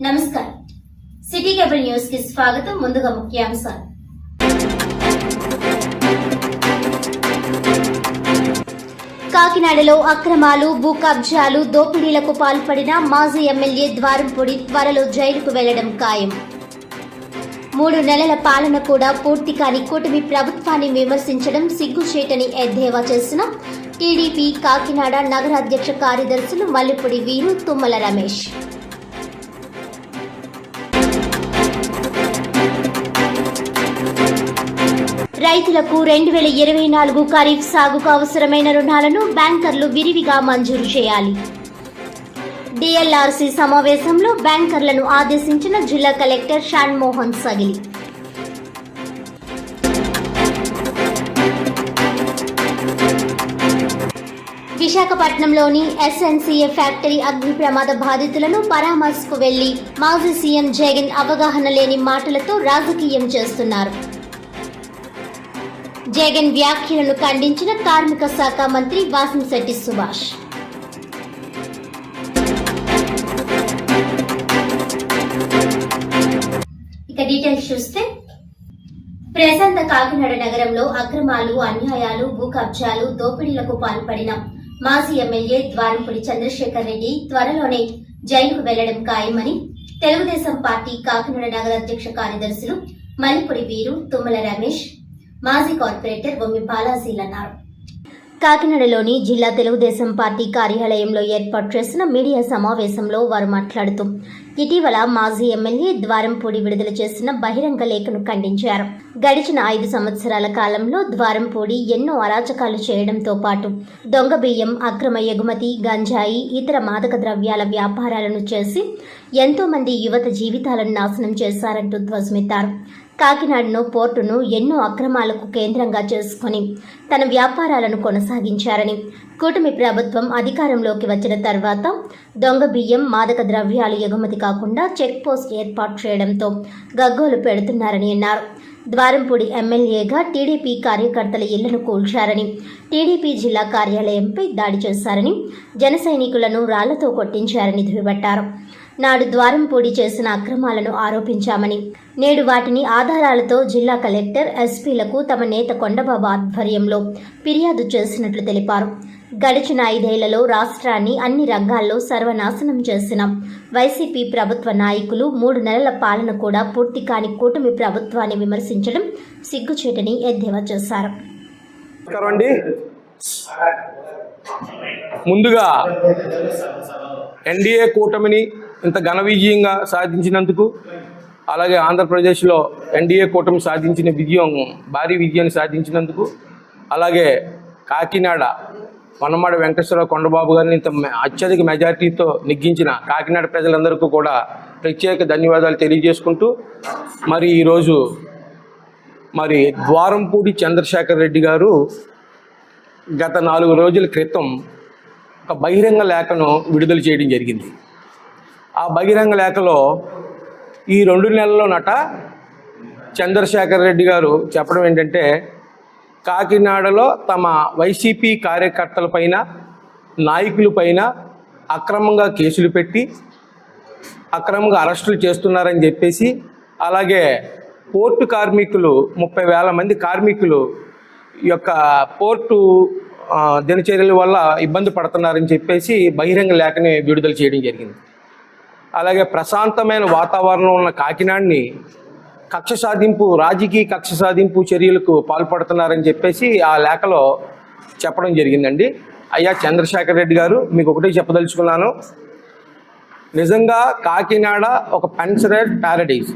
నమస్కారం. City cable news కి స్వాగతం. ముందుగా ముఖ్యాంశాలు. కాకినాడలో అక్రమాలు, భూ కబ్జాలు, దోపిడీలకు పాల్పడిన మాజీ ఎమ్మెల్యే ద్వారంపూడి త్వరలో జైలుకు వెళ్లడం ఖాయం. 3 నెలల పాలన కూడా పూర్తి కాని కూటమి ప్రభుత్వాన్ని విమర్శించడం సిగ్గుచేటని ఎద్దేవా చేసిన టీడీపీ కాకినాడ నగర అధ్యక్ష కార్యదర్శులు మల్లిపూడి వీరు, తుమ్మల రమేష్. రైతులకు 2024 ఖరీఫ్ సాగుకు అవసరమైన రుణాలను బ్యాంకర్లు విరివిగా మంజూరు చేయాలి. డిఎల్ఆర్సీ సమావేశంలో బ్యాంకర్లను ఆదేశించిన జిల్లా కలెక్టర్ షాన్మోహన్ సగిలి. విశాఖపట్నంలోని ఎస్ఎన్సీఏ ఫ్యాక్టరీ అగ్ని ప్రమాద బాధితులను పరామర్శకు వెళ్లి మాజీ సీఎం జగన్ అవగాహన లేని మాటలతో రాజకీయం చేస్తున్నారు. జగన్ వ్యాఖ్యలను ఖండించిన కార్మిక శాఖ మంత్రి వాసంశెట్టి సుభాష్. ఇక డీటెయిల్స్ చూస్తే, ప్రశాంత కాకినాడ నగరంలో అక్రమాలు, అన్యాయాలు, భూ కబ్జాలు, దోపిడీలకు పాల్పడిన మాజీ ఎమ్మెల్యే ద్వారంపూడి చంద్రశేఖర్ రెడ్డి త్వరలోనే జైలుకు వెళ్లడం ఖాయమని తెలుగుదేశం పార్టీ కాకినాడ నగర అధ్యక్ష కార్యదర్శులు మల్లిపూడి వీరు, తుమ్మల రమేష్, మాజీ కార్పొరేటర్ బొమ్మి బాలాజీలు అన్నారు. కాకినాడలోని జిల్లా తెలుగుదేశం పార్టీ కార్యాలయంలో ఏర్పాటు చేసిన మీడియా సమావేశంలో వారు మాట్లాడుతూ ఇటీవల మాజీ ఎమ్మెల్యే ద్వారంపూడి విడుదల చేసిన బహిరంగ లేఖను ఖండించారు. గడిచిన 5 సంవత్సరాల కాలంలో ద్వారంపూడి ఎన్నో అరాచకాలు చేయడంతో పాటు దొంగ బియ్యం, అక్రమ ఎగుమతి, గంజాయి, ఇతర మాదక ద్రవ్యాల వ్యాపారాలను చేసి ఎంతో మంది యువత జీవితాలను నాశనం చేశారంటూ ధ్వజమెత్తారు. కాకినాడను, పోర్టును ఎన్నో అక్రమాలకు కేంద్రంగా చేసుకుని తన వ్యాపారాలను కొనసాగించారని, కూటమి ప్రభుత్వం అధికారంలోకి వచ్చిన తర్వాత దొంగ బియ్యం, మాదక ద్రవ్యాలు ఎగుమతి కాకుండా చెక్ పోస్ట్ ఏర్పాటు చేయడంతో గగ్గోలు పెడుతున్నారని అన్నారు. ద్వారంపూడి ఎమ్మెల్యేగా టీడీపీ కార్యకర్తల ఇళ్లను కూల్చారని, టీడీపీ జిల్లా కార్యాలయంపై దాడి చేశారని, జన సైనికులను రాళ్లతో కొట్టించారని దుయ్యబట్టారు. నాడు ద్వారంపూడి చేసిన అక్రమాలను ఆరోపించామని, నేడు వాటిని ఆధారాలతో జిల్లా కలెక్టర్, ఎస్పీలకు తమ నేత కొండబాబు ఆధ్వర్యంలో ఫిర్యాదు చేసినట్లు తెలిపారు. గడిచిన 5 ఏళ్లలో రాష్ట్రాన్ని అన్ని రంగాల్లో సర్వనాశనం చేసిన వైసీపీ ప్రభుత్వ నాయకులు 3 నెలల పాలన కూడా పూర్తి కాని కూటమి ప్రభుత్వాన్ని విమర్శించడం సిగ్గుచేటని ఎద్దేవా చేశారు. ముందుగా ఎన్డీఏ కూటమిని ఇంత ఘన విజయంగా సాధించినందుకు, అలాగే ఆంధ్రప్రదేశ్లో ఎన్డీఏ కూటమి సాధించిన భారీ విజయాన్ని సాధించినందుకు, అలాగే కాకినాడ వనమాడ వెంకటేశ్వరరావు కొండబాబు గారిని ఇంత అత్యధిక మెజార్టీతో నెగ్గించిన కాకినాడ ప్రజలందరికీ కూడా ప్రత్యేక ధన్యవాదాలు తెలియజేసుకుంటూ, మరి ఈరోజు ద్వారంపూడి చంద్రశేఖర్ రెడ్డి గారు గత 4 రోజుల క్రితం ఒక బహిరంగ లేఖను విడుదల చేయడం జరిగింది. ఆ బహిరంగ లేఖలో ఈ 2 నెలల్లోనట చంద్రశేఖర్ రెడ్డి గారు చెప్పడం ఏంటంటే, కాకినాడలో తమ వైసీపీ కార్యకర్తలపైన, నాయకులపైన అక్రమంగా కేసులు పెట్టి అక్రమంగా అరెస్టులు చేస్తున్నారని చెప్పేసి, అలాగే పోర్టు కార్మికులు 30,000 మంది కార్మికులు యొక్క పోర్టు దినచర్యల వల్ల ఇబ్బంది పడుతున్నారని చెప్పేసి బహిరంగ లేఖని విడుదల చేయడం జరిగింది. అలాగే ప్రశాంతమైన వాతావరణం ఉన్న కాకినాడని రాజకీయ కక్ష సాధింపు చర్యలకు పాల్పడుతున్నారని చెప్పేసి ఆ లేఖలో చెప్పడం జరిగిందండి. అయ్యా చంద్రశేఖర్ రెడ్డి గారు, మీకు ఒకటే చెప్పదలుచుకున్నాను. నిజంగా కాకినాడ ఒక పెన్షనర్ ప్యారడైజ్,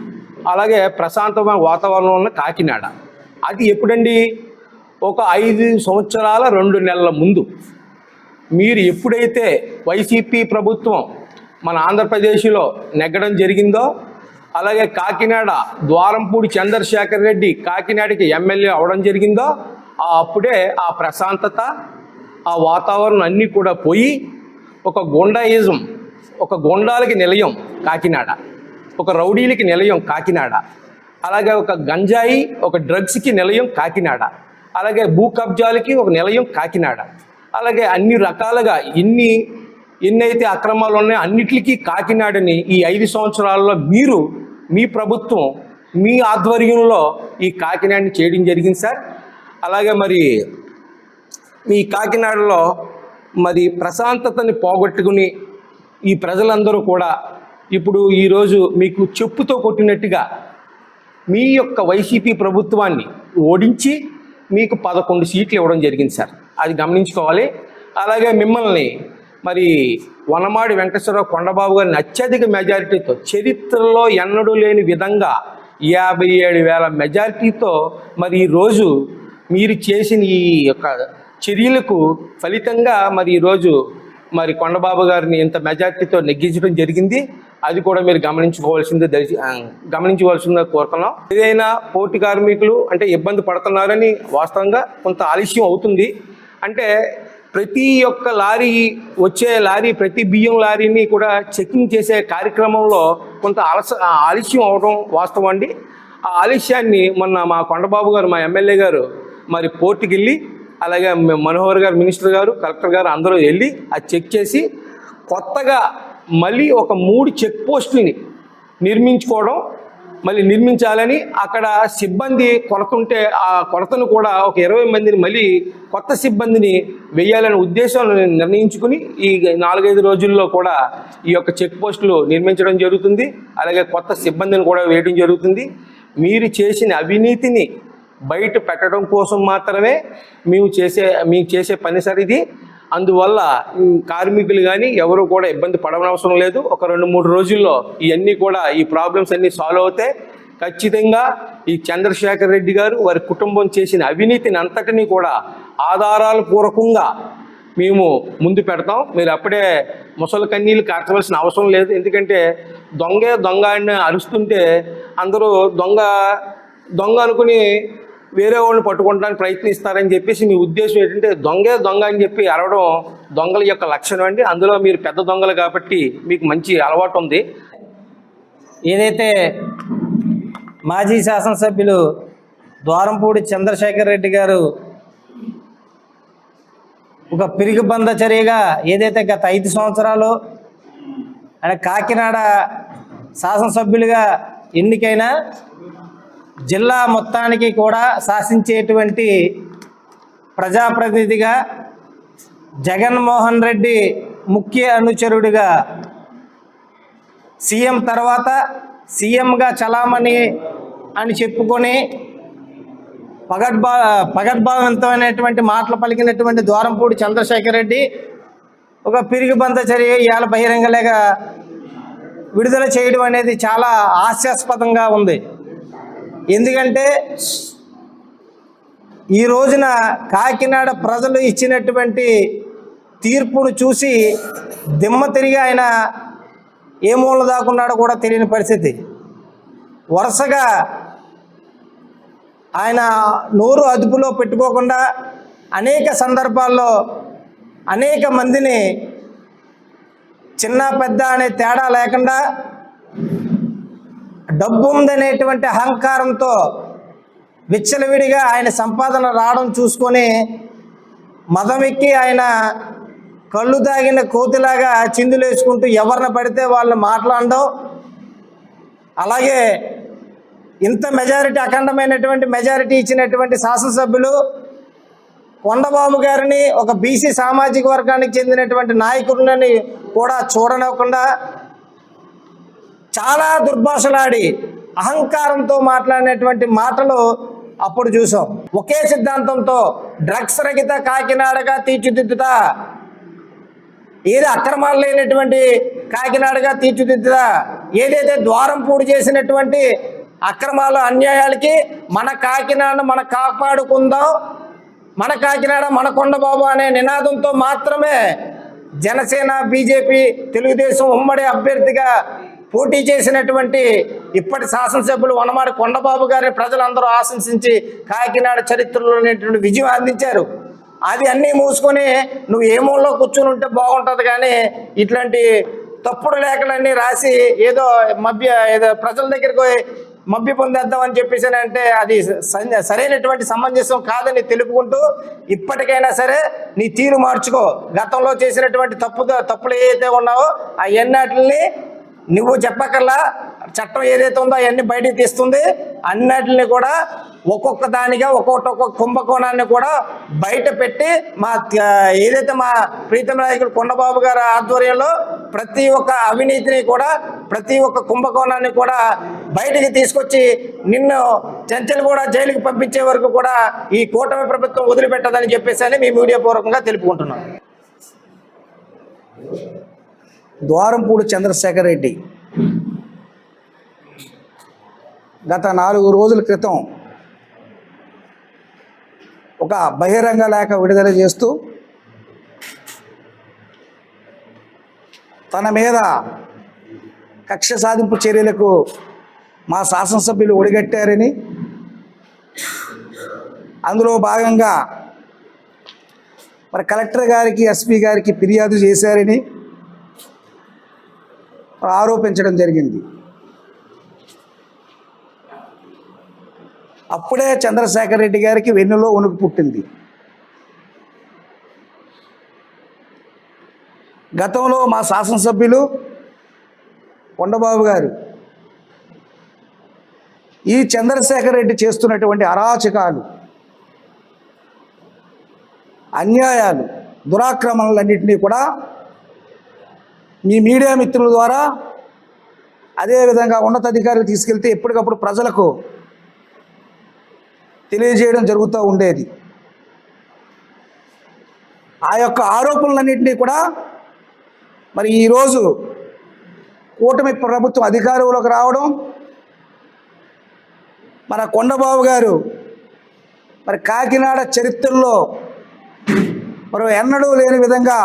అలాగే ప్రశాంతమైన వాతావరణం ఉన్న కాకినాడ, అది ఎప్పుడండి? ఒక 5 సంవత్సరాల 2 నెలల ముందు మీరు ఎప్పుడైతే వైసీపీ ప్రభుత్వం మన ఆంధ్రప్రదేశ్లో నెగ్గడం జరిగిందో, అలాగే కాకినాడ ద్వారంపూడి చంద్రశేఖర్ రెడ్డి కాకినాడకి ఎమ్మెల్యే అవడం జరిగిందో, అప్పుడే ఆ ప్రశాంతత, ఆ వాతావరణం అన్నీ కూడా పోయి ఒక గుండాయిజం, ఒక గుండాలకి నిలయం కాకినాడ, ఒక రౌడీలకి నిలయం కాకినాడ, అలాగే ఒక గంజాయి, ఒక డ్రగ్స్కి నిలయం కాకినాడ, అలాగే భూ కబ్జాలకి ఒక నిలయం కాకినాడ, అలాగే అన్ని రకాలుగా ఇన్ని ఎన్నైతే అక్రమాలు ఉన్నాయో అన్నిటికీ కాకినాడని ఈ 5 సంవత్సరాల్లో మీరు మీ ప్రభుత్వం మీ ఆధ్వర్యంలో ఈ కాకినాడని చేయడం జరిగింది సార్. అలాగే మరి మీ కాకినాడలో మరి ప్రశాంతతని పోగొట్టుకుని ఈ ప్రజలందరూ కూడా ఇప్పుడు ఈరోజు మీకు చెప్పుతో కొట్టినట్టుగా మీ యొక్క వైసీపీ ప్రభుత్వాన్ని ఓడించి మీకు 11 సీట్లు ఇవ్వడం జరిగింది సార్. అది గమనించుకోవాలి. అలాగే మిమ్మల్ని మరి వనమాడి వెంకటేశ్వరరావు కొండబాబు గారిని అత్యధిక మెజారిటీతో చరిత్రలో ఎన్నడూ లేని విధంగా 57,000 మెజారిటీతో మరి ఈరోజు మీరు చేసిన ఈ యొక్క చర్యలకు ఫలితంగా మరి ఈరోజు మరి కొండబాబు గారిని ఇంత మెజార్టీతో నెగ్గించడం జరిగింది. అది కూడా మీరు గమనించవలసిందిగా కోరుతున్నాం. ఏదైనా పోటీ కార్మికులు అంటే ఇబ్బంది పడుతున్నారని వాస్తవంగా కొంత ఆలస్యం అవుతుంది. అంటే ప్రతి ఒక్క లారీ వచ్చే లారీ ప్రతి బియ్యం లారీని కూడా చెకింగ్ చేసే కార్యక్రమంలో కొంత ఆలస్యం అవడం వాస్తవం అండి. ఆ ఆలస్యాన్ని మొన్న మా కొండబాబు గారు మా ఎమ్మెల్యే గారు మరి పోర్టుకి వెళ్ళి అలాగే మనోహర్ గారు మినిస్టర్ గారు కలెక్టర్ గారు అందరూ వెళ్ళి అది చెక్ చేసి కొత్తగా మళ్ళీ ఒక 3 చెక్ పోస్టులని నిర్మించాలని అక్కడ సిబ్బంది కొరత ఉంటే ఆ కొరతను కూడా ఒక 20 మందిని మళ్ళీ కొత్త సిబ్బందిని వెయ్యాలనే ఉద్దేశం నిర్ణయించుకుని ఈ 4-5 రోజుల్లో కూడా ఈ యొక్క చెక్ పోస్టులు నిర్మించడం జరుగుతుంది. అలాగే కొత్త సిబ్బందిని కూడా వేయడం జరుగుతుంది. మీరు చేసిన అవినీతిని బయట పెట్టడం కోసం మాత్రమే మేము చేసే పని సార్ ఇది. అందువల్ల కార్మికులు కానీ ఎవరు కూడా ఇబ్బంది పడవనవసరం లేదు. ఒక 2-3 రోజుల్లో ఇవన్నీ కూడా ఈ ప్రాబ్లమ్స్ అన్నీ సాల్వ్ అవుతాయి. ఖచ్చితంగా ఈ చంద్రశేఖర్ రెడ్డి గారు వారి కుటుంబం చేసిన అవినీతిని అంతటినీ కూడా ఆధారాల పూర్వకంగా మేము ముందు పెడతాం. మీరు అప్పుడే ముసలి కన్నీళ్ళు కార్చవలసిన అవసరం లేదు. ఎందుకంటే దొంగ అని అరుస్తుంటే అందరూ దొంగ అనుకుని వేరే వాళ్ళని పట్టుకోవడానికి ప్రయత్నిస్తారని చెప్పేసి మీ ఉద్దేశం ఏంటంటే దొంగ అని చెప్పి అరవడం దొంగల యొక్క లక్షణం అండి. అందులో మీరు పెద్ద దొంగలు కాబట్టి మీకు మంచి అలవాటు ఉంది. ఏదైతే మాజీ శాసనసభ్యులు ద్వారంపూడి చంద్రశేఖర్ రెడ్డి గారు ఒక పిరిగిబంద చర్యగా ఏదైతే గత 5 సంవత్సరాలు ఆయన కాకినాడ శాసనసభ్యులుగా ఎన్నికైన జిల్లా మొత్తానికి కూడా శాసించేటువంటి ప్రజాప్రతినిధిగా జగన్మోహన్ రెడ్డి ముఖ్య అనుచరుడిగా సీఎం తర్వాత సీఎంగా చలామణి అని చెప్పుకొని పగడ్భావంతమైనటువంటి మాటలు పలికినటువంటి ద్వారంపూడి చంద్రశేఖర్ రెడ్డి ఒక పిరిగిబంద చర్య ఇవాళ బహిరంగ లేఖ విడుదల చేయడం అనేది చాలా హాస్యాస్పదంగా ఉంది. ఎందుకంటే ఈ రోజున కాకినాడ ప్రజలు ఇచ్చినటువంటి తీర్పును చూసి దిమ్మ తిరిగి ఆయన ఏ మూల దాకున్నాడో కూడా తెలియని పరిస్థితి. వరుసగా ఆయన నోరు అదుపులో పెట్టుకోకుండా అనేక సందర్భాల్లో అనేక మందిని చిన్న పెద్ద అనే తేడా లేకుండా డబ్బు ఉందనేటువంటి అహంకారంతో విచ్చలవిడిగా ఆయన సంపాదన రావడం చూసుకొని మదమెక్కి ఆయన కళ్ళు తాగిన కోతిలాగా చిందులేసుకుంటూ ఎవరిని పడితే వాళ్ళని మాట్లాడడం, అలాగే ఇంత మెజారిటీ అఖండమైనటువంటి మెజారిటీ ఇచ్చినటువంటి శాసనసభ్యులు కొండబాబు గారిని ఒక బీసీ సామాజిక వర్గానికి చెందినటువంటి నాయకుడిని కూడా చూడనివ్వకుండా చాలా దుర్భాషలాడి అహంకారంతో మాట్లాడినటువంటి మాటలు అప్పుడు చూసాం. ఒకే సిద్ధాంతంతో డ్రగ్స్ రహిత కాకినాడగా తీర్చిదిద్దుతా, ఏది అక్రమాలు లేనటువంటి కాకినాడగా తీర్చిదిద్దుతా, ఏదైతే ద్వారంపూడి చేసినటువంటి అక్రమాలు అన్యాయాలకి మన కాకినాడను మనం కాపాడుకుందాం, మన కాకినాడ మన కొండబాబు అనే నినాదంతో మాత్రమే జనసేన బీజేపీ తెలుగుదేశం ఉమ్మడి అభ్యర్థిగా పోటీ చేసినటువంటి ఇప్పటి శాసనసభ్యులు వనమాడి కొండబాబు గారిని ప్రజలందరూ ఆశంసించి కాకినాడ చరిత్రలోనేటువంటి విజయం అందించారు. అది అన్నీ మూసుకొని నువ్వు ఏ మూలలో కూర్చుని ఉంటే బాగుంటుంది, కానీ ఇట్లాంటి తప్పుడు లేఖలన్నీ రాసి ఏదో ప్రజల దగ్గరికి మభ్య పొందేద్దాం అని చెప్పేసి అంటే అది సరైనటువంటి సమంజసం కాదని తెలుపుకుంటూ ఇప్పటికైనా సరే నీ తీరు మార్చుకో. గతంలో చేసినటువంటి తప్పులు ఏదైతే ఉన్నావో ఆ ఎన్నాటిని నువ్వు చెప్పకల్లా చట్టం ఏదైతే ఉందో అవన్నీ బయటికి తీస్తుంది. అన్నిటిని కూడా ఒక్కొక్క దానిగా ఒక్కొక్క కుంభకోణాన్ని కూడా బయట పెట్టి ఏదైతే మా ప్రీతం నాయకులు కొండబాబు గారి ఆధ్వర్యంలో ప్రతి ఒక్క అవినీతిని కూడా ప్రతి ఒక్క కుంభకోణాన్ని కూడా బయటికి తీసుకొచ్చి నిన్ను చెంచలు కూడా జైలుకి పంపించే వరకు కూడా ఈ కూటమి ప్రభుత్వం వదిలిపెట్టదని చెప్పేసి మీ మీడియా పూర్వకంగా తెలుపుకుంటున్నాను. ద్వారంపూడి చంద్రశేఖర్ రెడ్డి గత 4 రోజుల క్రితం ఒక బహిరంగ లేఖ విడుదల చేస్తూ తన మీద కక్ష సాధింపు చర్యలకు మా శాసనసభ్యులు ఒడిగట్టారని, అందులో భాగంగా మరి కలెక్టర్ గారికి ఎస్పీ గారికి ఫిర్యాదు చేశారని ఆరోపించడం జరిగింది. అప్పుడే చంద్రశేఖర్ రెడ్డి గారికి వెన్నులో వణుకు పుట్టింది. గతంలో మా శాసనసభ్యులు కొండబాబు గారు ఈ చంద్రశేఖర్ రెడ్డి చేస్తున్నటువంటి అరాచకాలు, అన్యాయాలు, దురాక్రమణలన్నింటినీ కూడా మీ మీడియా మిత్రుల ద్వారా అదేవిధంగా ఉన్నతాధికారులు తీసుకెళ్తే ఎప్పటికప్పుడు ప్రజలకు తెలియజేయడం జరుగుతూ ఉండేది. ఆ యొక్క ఆరోపణలన్నింటినీ కూడా మరి ఈరోజు కూటమి ప్రభుత్వం అధికారంలోకి రావడం, మన కొండబాబు గారు మరి కాకినాడ చరిత్రలో మరి ఎన్నడూ లేని విధంగా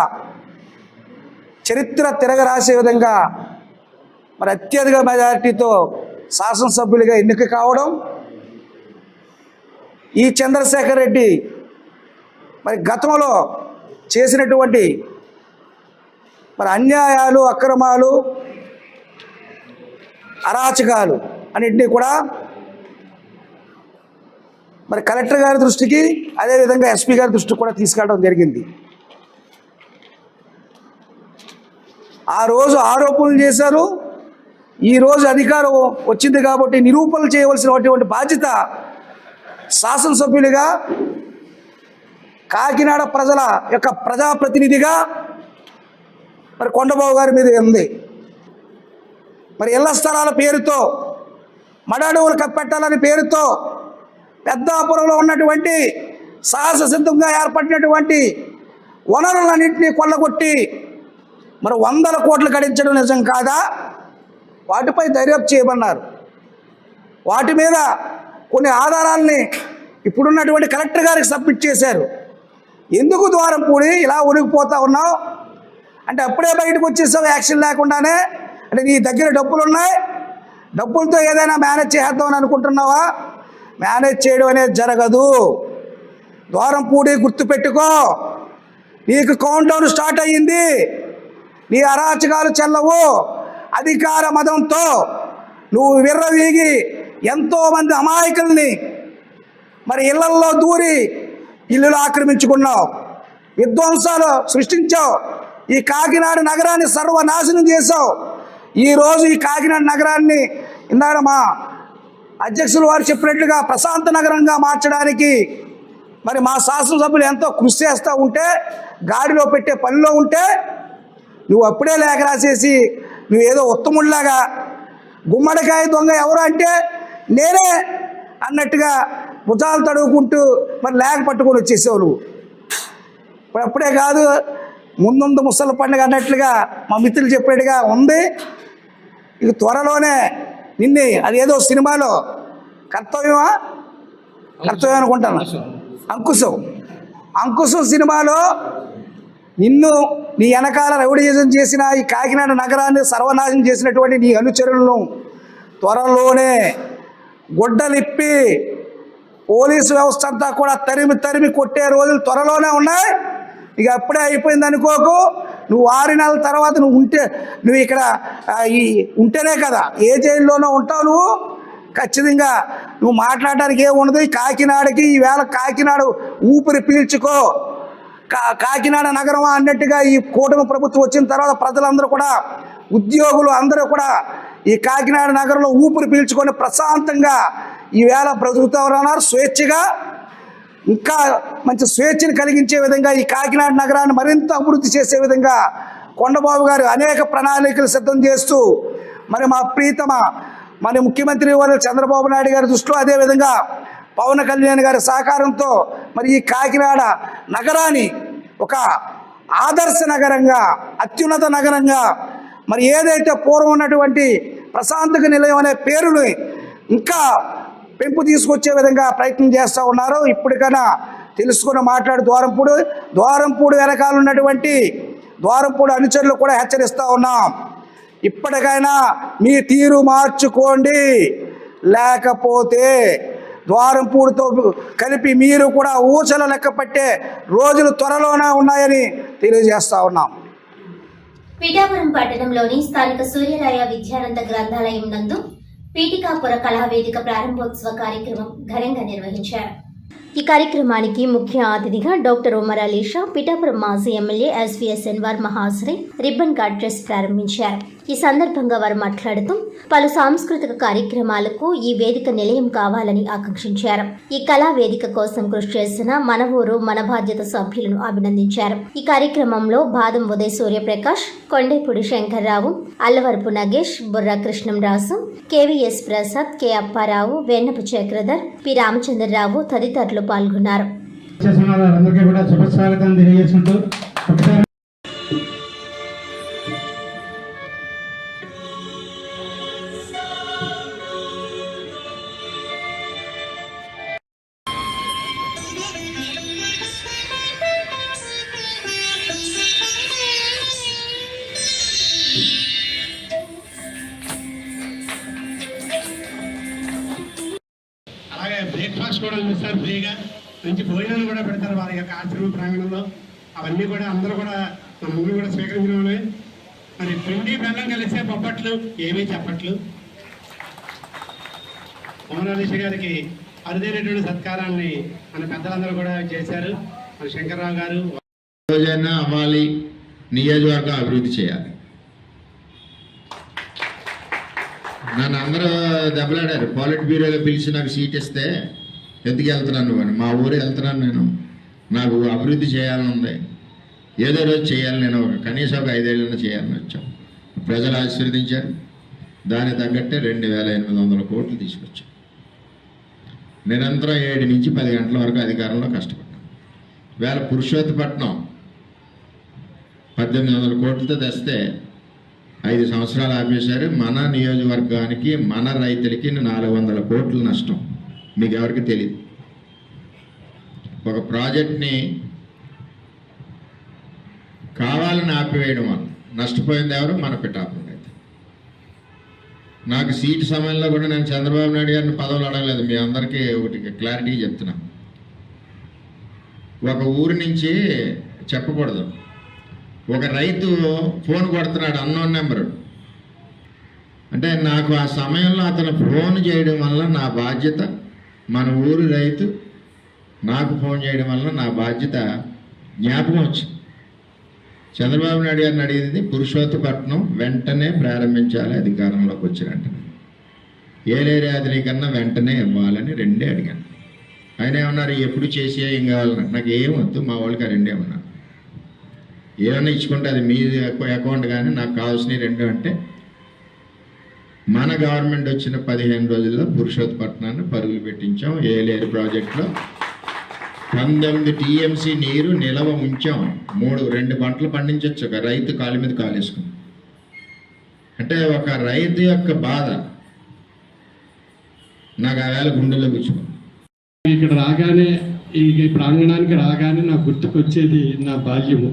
చరిత్ర తిరగరాసే విధంగా మరి అత్యధిక మెజారిటీతో శాసనసభ్యులుగా ఎన్నిక కావడం, ఈ చంద్రశేఖర్ రెడ్డి మరి గతంలో చేసినటువంటి మరి అన్యాయాలు, అక్రమాలు, అరాచకాలు అన్నింటినీ కూడా మరి కలెక్టర్ గారి దృష్టికి అదేవిధంగా ఎస్పీ గారి దృష్టికి కూడా తీసుకెళ్ళడం జరిగింది. ఆ రోజు ఆరోపణలు చేశారు. ఈరోజు అధికారం వచ్చింది కాబట్టి నిరూపణలు చేయవలసినటువంటి బాధ్యత శాసనసభ్యులుగా, కాకినాడ ప్రజల యొక్క ప్రజాప్రతినిధిగా మరి కొండబాబు గారి మీద ఉంది. మరి ఇళ్ల స్థలాల పేరుతో, మడడువులు కప్పెట్టాలని పేరుతో పెద్దాపురంలో ఉన్నటువంటి సాహస సిద్ధంగా ఏర్పడినటువంటి వనరులన్నింటినీ కొల్లగొట్టి మరి 100 కోట్లు గడించడం నిజం కాదా? వాటిపై దర్యాప్తు చేయమన్నారు. వాటి మీద కొన్ని ఆధారాలని ఇప్పుడున్నటువంటి కలెక్టర్ గారికి సబ్మిట్ చేశారు. ఎందుకు ద్వారంపూడి ఇలా ఉనికిపోతా ఉన్నావు అంటే అప్పుడే బయటకు వచ్చేసావు యాక్షన్ లేకుండానే. అంటే నీ దగ్గర డబ్బులు ఉన్నాయి, డబ్బులతో ఏదైనా మేనేజ్ చేద్దామని అనుకుంటున్నావా? మేనేజ్ చేయడం అనేది జరగదు. ద్వారంపూడి గుర్తుపెట్టుకో, నీకు కౌంట్ డౌన్ స్టార్ట్ అయ్యింది. నీ అరాచకాలు చెల్లవు. అధికార మదంతో నువ్వు విర్రవీగి ఎంతోమంది అమాయకుల్ని మరి ఇళ్లల్లో దూరి ఇల్లులు ఆక్రమించుకున్నావు, విధ్వంసాలు సృష్టించావు, ఈ కాకినాడ నగరాన్ని సర్వనాశనం చేశావు. ఈరోజు ఈ కాకినాడ నగరాన్ని ఇందాక మా అధ్యక్షులు వారు చెప్పినట్లుగా ప్రశాంత నగరంగా మార్చడానికి మరి మా శాసనసభ్యులు ఎంతో కృషి చేస్తూ ఉంటే, గాడిలో పెట్టే పనిలో ఉంటే నువ్వు అప్పుడే లేఖ రాసేసి నువ్వేదో ఉత్తముడిలాగా గుమ్మడికాయ దొంగ ఎవరు అంటే నేనే అన్నట్టుగా భుజాలు తడువుకుంటూ మరి లేఖ పట్టుకొని వచ్చేసావు నువ్వు. ఇప్పుడు అప్పుడే కాదు, ముందుందు ముసలి పండుగ అన్నట్లుగా మా మిత్రులు చెప్పేట్టుగా ఉంది. ఇక త్వరలోనే నిన్ను అదేదో సినిమాలో కర్తవ్యం అనుకుంటాను, అంకుశం సినిమాలో నిన్ను నీ వెనకాల రౌడీయిజం చేసిన ఈ కాకినాడ నగరాన్ని సర్వనాశనం చేసినటువంటి నీ అనుచరులను త్వరలోనే గుడ్డలిప్పి పోలీసు వ్యవస్థ అంతా కూడా తరిమి కొట్టే రోజులు త్వరలోనే ఉన్నాయి. ఇక అప్పుడే అయిపోయింది అనుకోకు. నువ్వు 6 నెలల తర్వాత నువ్వు ఇక్కడ ఉంటేనే కదా ఏ జైల్లోనో ఉంటావు నువ్వు. ఖచ్చితంగా నువ్వు మాట్లాడడానికి ఏముండదు. ఈ కాకినాడకి ఈవేళ కాకినాడ ఊపిరి పీల్చుకో, కాకినాడ నగరం అన్నట్టుగా ఈ కూటమి ప్రభుత్వం వచ్చిన తర్వాత ప్రజలందరూ కూడా, ఉద్యోగులు అందరూ కూడా ఈ కాకినాడ నగరంలో ఊపిరి పీల్చుకొని ప్రశాంతంగా ఈవేళ బ్రతుకుతారన్నారు. స్వేచ్ఛగా ఇంకా మంచి స్వేచ్ఛను కలిగించే విధంగా ఈ కాకినాడ నగరాన్ని మరింత అభివృద్ధి చేసే విధంగా కొండబాబు గారు అనేక ప్రణాళికలు సిద్ధం చేస్తూ మరి మా ప్రీతమ మన ముఖ్యమంత్రి వారు చంద్రబాబు నాయుడు గారి దృష్టిలో, అదేవిధంగా పవన్ కళ్యాణ్ గారి సహకారంతో మరి ఈ కాకినాడ నగరాన్ని ఒక ఆదర్శ నగరంగా, అత్యున్నత నగరంగా, మరి ఏదైతే పూర్వం ఉన్నటువంటి ప్రశాంతక నిలయం అనే పేరుని ఇంకా పెంపు తీసుకొచ్చే విధంగా ప్రయత్నం చేస్తూ ఉన్నారు. ఇప్పటికైనా తెలుసుకుని మాట్లాడు ద్వారంపూడి వెనకాల ఉన్నటువంటి ద్వారంపూడి అనుచరులు కూడా హెచ్చరిస్తూ ఉన్నాం. ఇప్పటికైనా మీ తీరు మార్చుకోండి, లేకపోతే ద్వారంపూడితో కలిపి మీరు కూడా ఊచల లెక్క పట్టే రోజులు త్వరలోనే ఉన్నాయని తెలియజేస్తా ఉన్నాం. పిఠాపురం పట్టణంలోని స్థానిక సూర్యరాయ విద్యానంద గ్రంథాలయం నందు పీఠికాపుర కళావేదిక ప్రారంభోత్సవ కార్యక్రమం ఘనంగా నిర్వహించారు. ఈ కార్యక్రమానికి ముఖ్య అతిథిగా డాక్టర్ ఉమర్ అలీషా, పిఠాపురం మాజీ ఎమ్మెల్యే ఎస్వీఎస్ ఎన్వర్ మహాశ్రీ రిబ్బన్ కట్ చేసి ప్రారంభించారు. ఈ సందర్భంగా వారు మాట్లాడుతూ పలు సాంస్కృతిక కార్యక్రమాలకు ఈ వేదిక నిలయం కావాలని ఆకాంక్షించారు. ఈ కళా వేదిక కోసం కృషి చేసిన మన ఊరు మన బాధ్యత సభ్యులను అభినందించారు. ఈ కార్యక్రమంలో Badam Uday Suryaprakash, Kondepudi Shankarrao, Allavarapu Nagesh, Burra Krishnamraju, KVS Prasad, K Apparao, Vennapu Chakradhar, P Ramachandrarao తదితరులు పాల్గొన్నారు. అలాగే బ్రేక్ఫాస్ట్ కూడా ఇస్తారు ఫ్రీగా, మంచి భోజనాలు కూడా పెడతారు వారి యొక్క ఆశ్రమ ప్రాంగణంలో. అవన్నీ కూడా అందరూ కూడా మనందరూ కూడా స్వీకరించడమే. మరి పిండి బెల్లం కలిసే బొబ్బట్లు, ఏమీ చెప్పట్లు. మోనాలిష గారికి అరుదైనటువంటి సత్కారాన్ని మన పెద్దలందరూ కూడా చేశారు. మన శంకర్రావు గారు రోజైనా అవ్వాలి, నియోజకవర్గం అభివృద్ధి చేయాలి. నన్ను అందరూ దెబ్బలాడారు. పాలిట్ బ్యూరోలో పిలిచి నాకు సీట్ ఇస్తే ఎందుకు వెళ్తున్నాను అని. మా ఊరే వెళ్తున్నాను నేను, నాకు అభివృద్ధి చేయాలని ఉంది, ఏదో రోజు చేయాలి, నేను కనీసం ఒక 5 ఏళ్ళైనా చేయాలని వచ్చాం. ప్రజలు ఆశీర్వదించారు. దానికి తగ్గట్టే 2800 కోట్లు తీసుకొచ్చాం. నిరంతరం 7 నుంచి 10 గంటల వరకు అధికారంలో కష్టపడ్డాం. వేళ పురుషోత్తపట్నం 1800 కోట్లతో తెస్తే 5 సంవత్సరాలు ఆపేశారు. మన నియోజకవర్గానికి మన రైతులకి 400 కోట్ల నష్టం. మీకు ఎవరికి తెలియదు. ఒక ప్రాజెక్ట్ని కావాలని ఆపివేయడం వల్ల నష్టపోయింది ఎవరు? మన పిఠాపురం రైతు. నాకు సీటు సమయంలో కూడా నేను చంద్రబాబు నాయుడు గారిని పదవులు అడగలేదు. మీ అందరికీ ఒకటి క్లారిటీ చెప్తున్నా. ఒక ఊరి నుంచి చెప్పకూడదు, ఒక రైతు ఫోన్ కొడుతున్నాడు, అన్నోన్ నెంబరు. అంటే నాకు ఆ సమయంలో అతను ఫోన్ చేయడం వల్ల నా బాధ్యత, మన ఊరు రైతు నాకు ఫోన్ చేయడం వల్ల నా బాధ్యత జ్ఞాపకం వచ్చింది. చంద్రబాబు నాయుడు గారిని అడిగింది పురుషోత్తపట్నం వెంటనే ప్రారంభించాలి, అధికారంలోకి వచ్చిన వెంటనే ఏలేరాదిని కన్నా వెంటనే ఇవ్వాలని 2 అడిగాను. ఆయన ఏమన్నారు, ఎప్పుడు చేసే ఏం కావాలన్నా నాకు ఏం వద్దు, మా వాళ్ళకి 2 ఏమన్నారు. ఏమన్నా ఇచ్చుకుంటే అది మీ అకౌంట్, కానీ నాకు కావాల్సినవి 2 అంటే మన గవర్నమెంట్ వచ్చిన 15 రోజుల్లో పురుషోత్తపట్నాన్ని పరుగులు పెట్టించాం. ఏలేరు ప్రాజెక్టులో 19 టీఎంసీ నీరు నిలవ ఉంచాం. 2 పంటలు పండించవచ్చు ఒక రైతు కాలు మీద కాలేసుకుని. అంటే ఒక రైతు యొక్క బాధ నాకు ఆ వేళ గుండెలో కూర్చుకుంది. ఇక్కడ రాగానే, ఈ ప్రాంగణానికి రాగానే నాకు గుర్తుకొచ్చేది నా బాల్యము.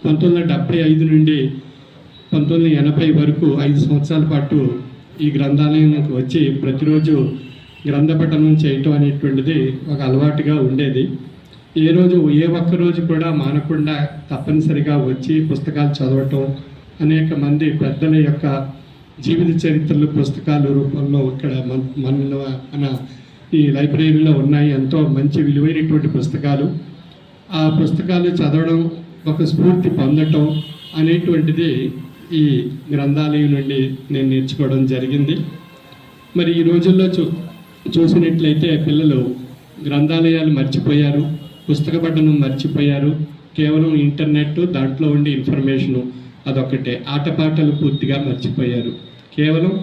1975 నుండి 1980 వరకు 5 సంవత్సరాల పాటు ఈ గ్రంథాలయానికి వచ్చి ప్రతిరోజు గ్రంథ పఠనం చేయటం అనేటువంటిది ఒక అలవాటుగా ఉండేది. ఏ ఒక్క రోజు కూడా మానకుండా తప్పనిసరిగా వచ్చి పుస్తకాలు చదవటం, అనేక మంది పెద్దల యొక్క జీవిత చరిత్రలు పుస్తకాలు రూపంలో ఇక్కడ మన ఈ లైబ్రరీలో ఉన్నాయి. ఎంతో మంచి విలువైనటువంటి పుస్తకాలు. ఆ పుస్తకాలు చదవడం, ఒక స్ఫూర్తి పొందటం అనేటువంటిది ఈ గ్రంథాలయం నుండి నేను నేర్చుకోవడం జరిగింది. మరి ఈ రోజుల్లో చూసినట్లయితే పిల్లలు గ్రంథాలయాలు మర్చిపోయారు, పుస్తక పఠనం మర్చిపోయారు. కేవలం ఇంటర్నెట్, దాంట్లో ఉండే ఇన్ఫర్మేషను అదొక్కటే. ఆటపాటలు పూర్తిగా మర్చిపోయారు. కేవలం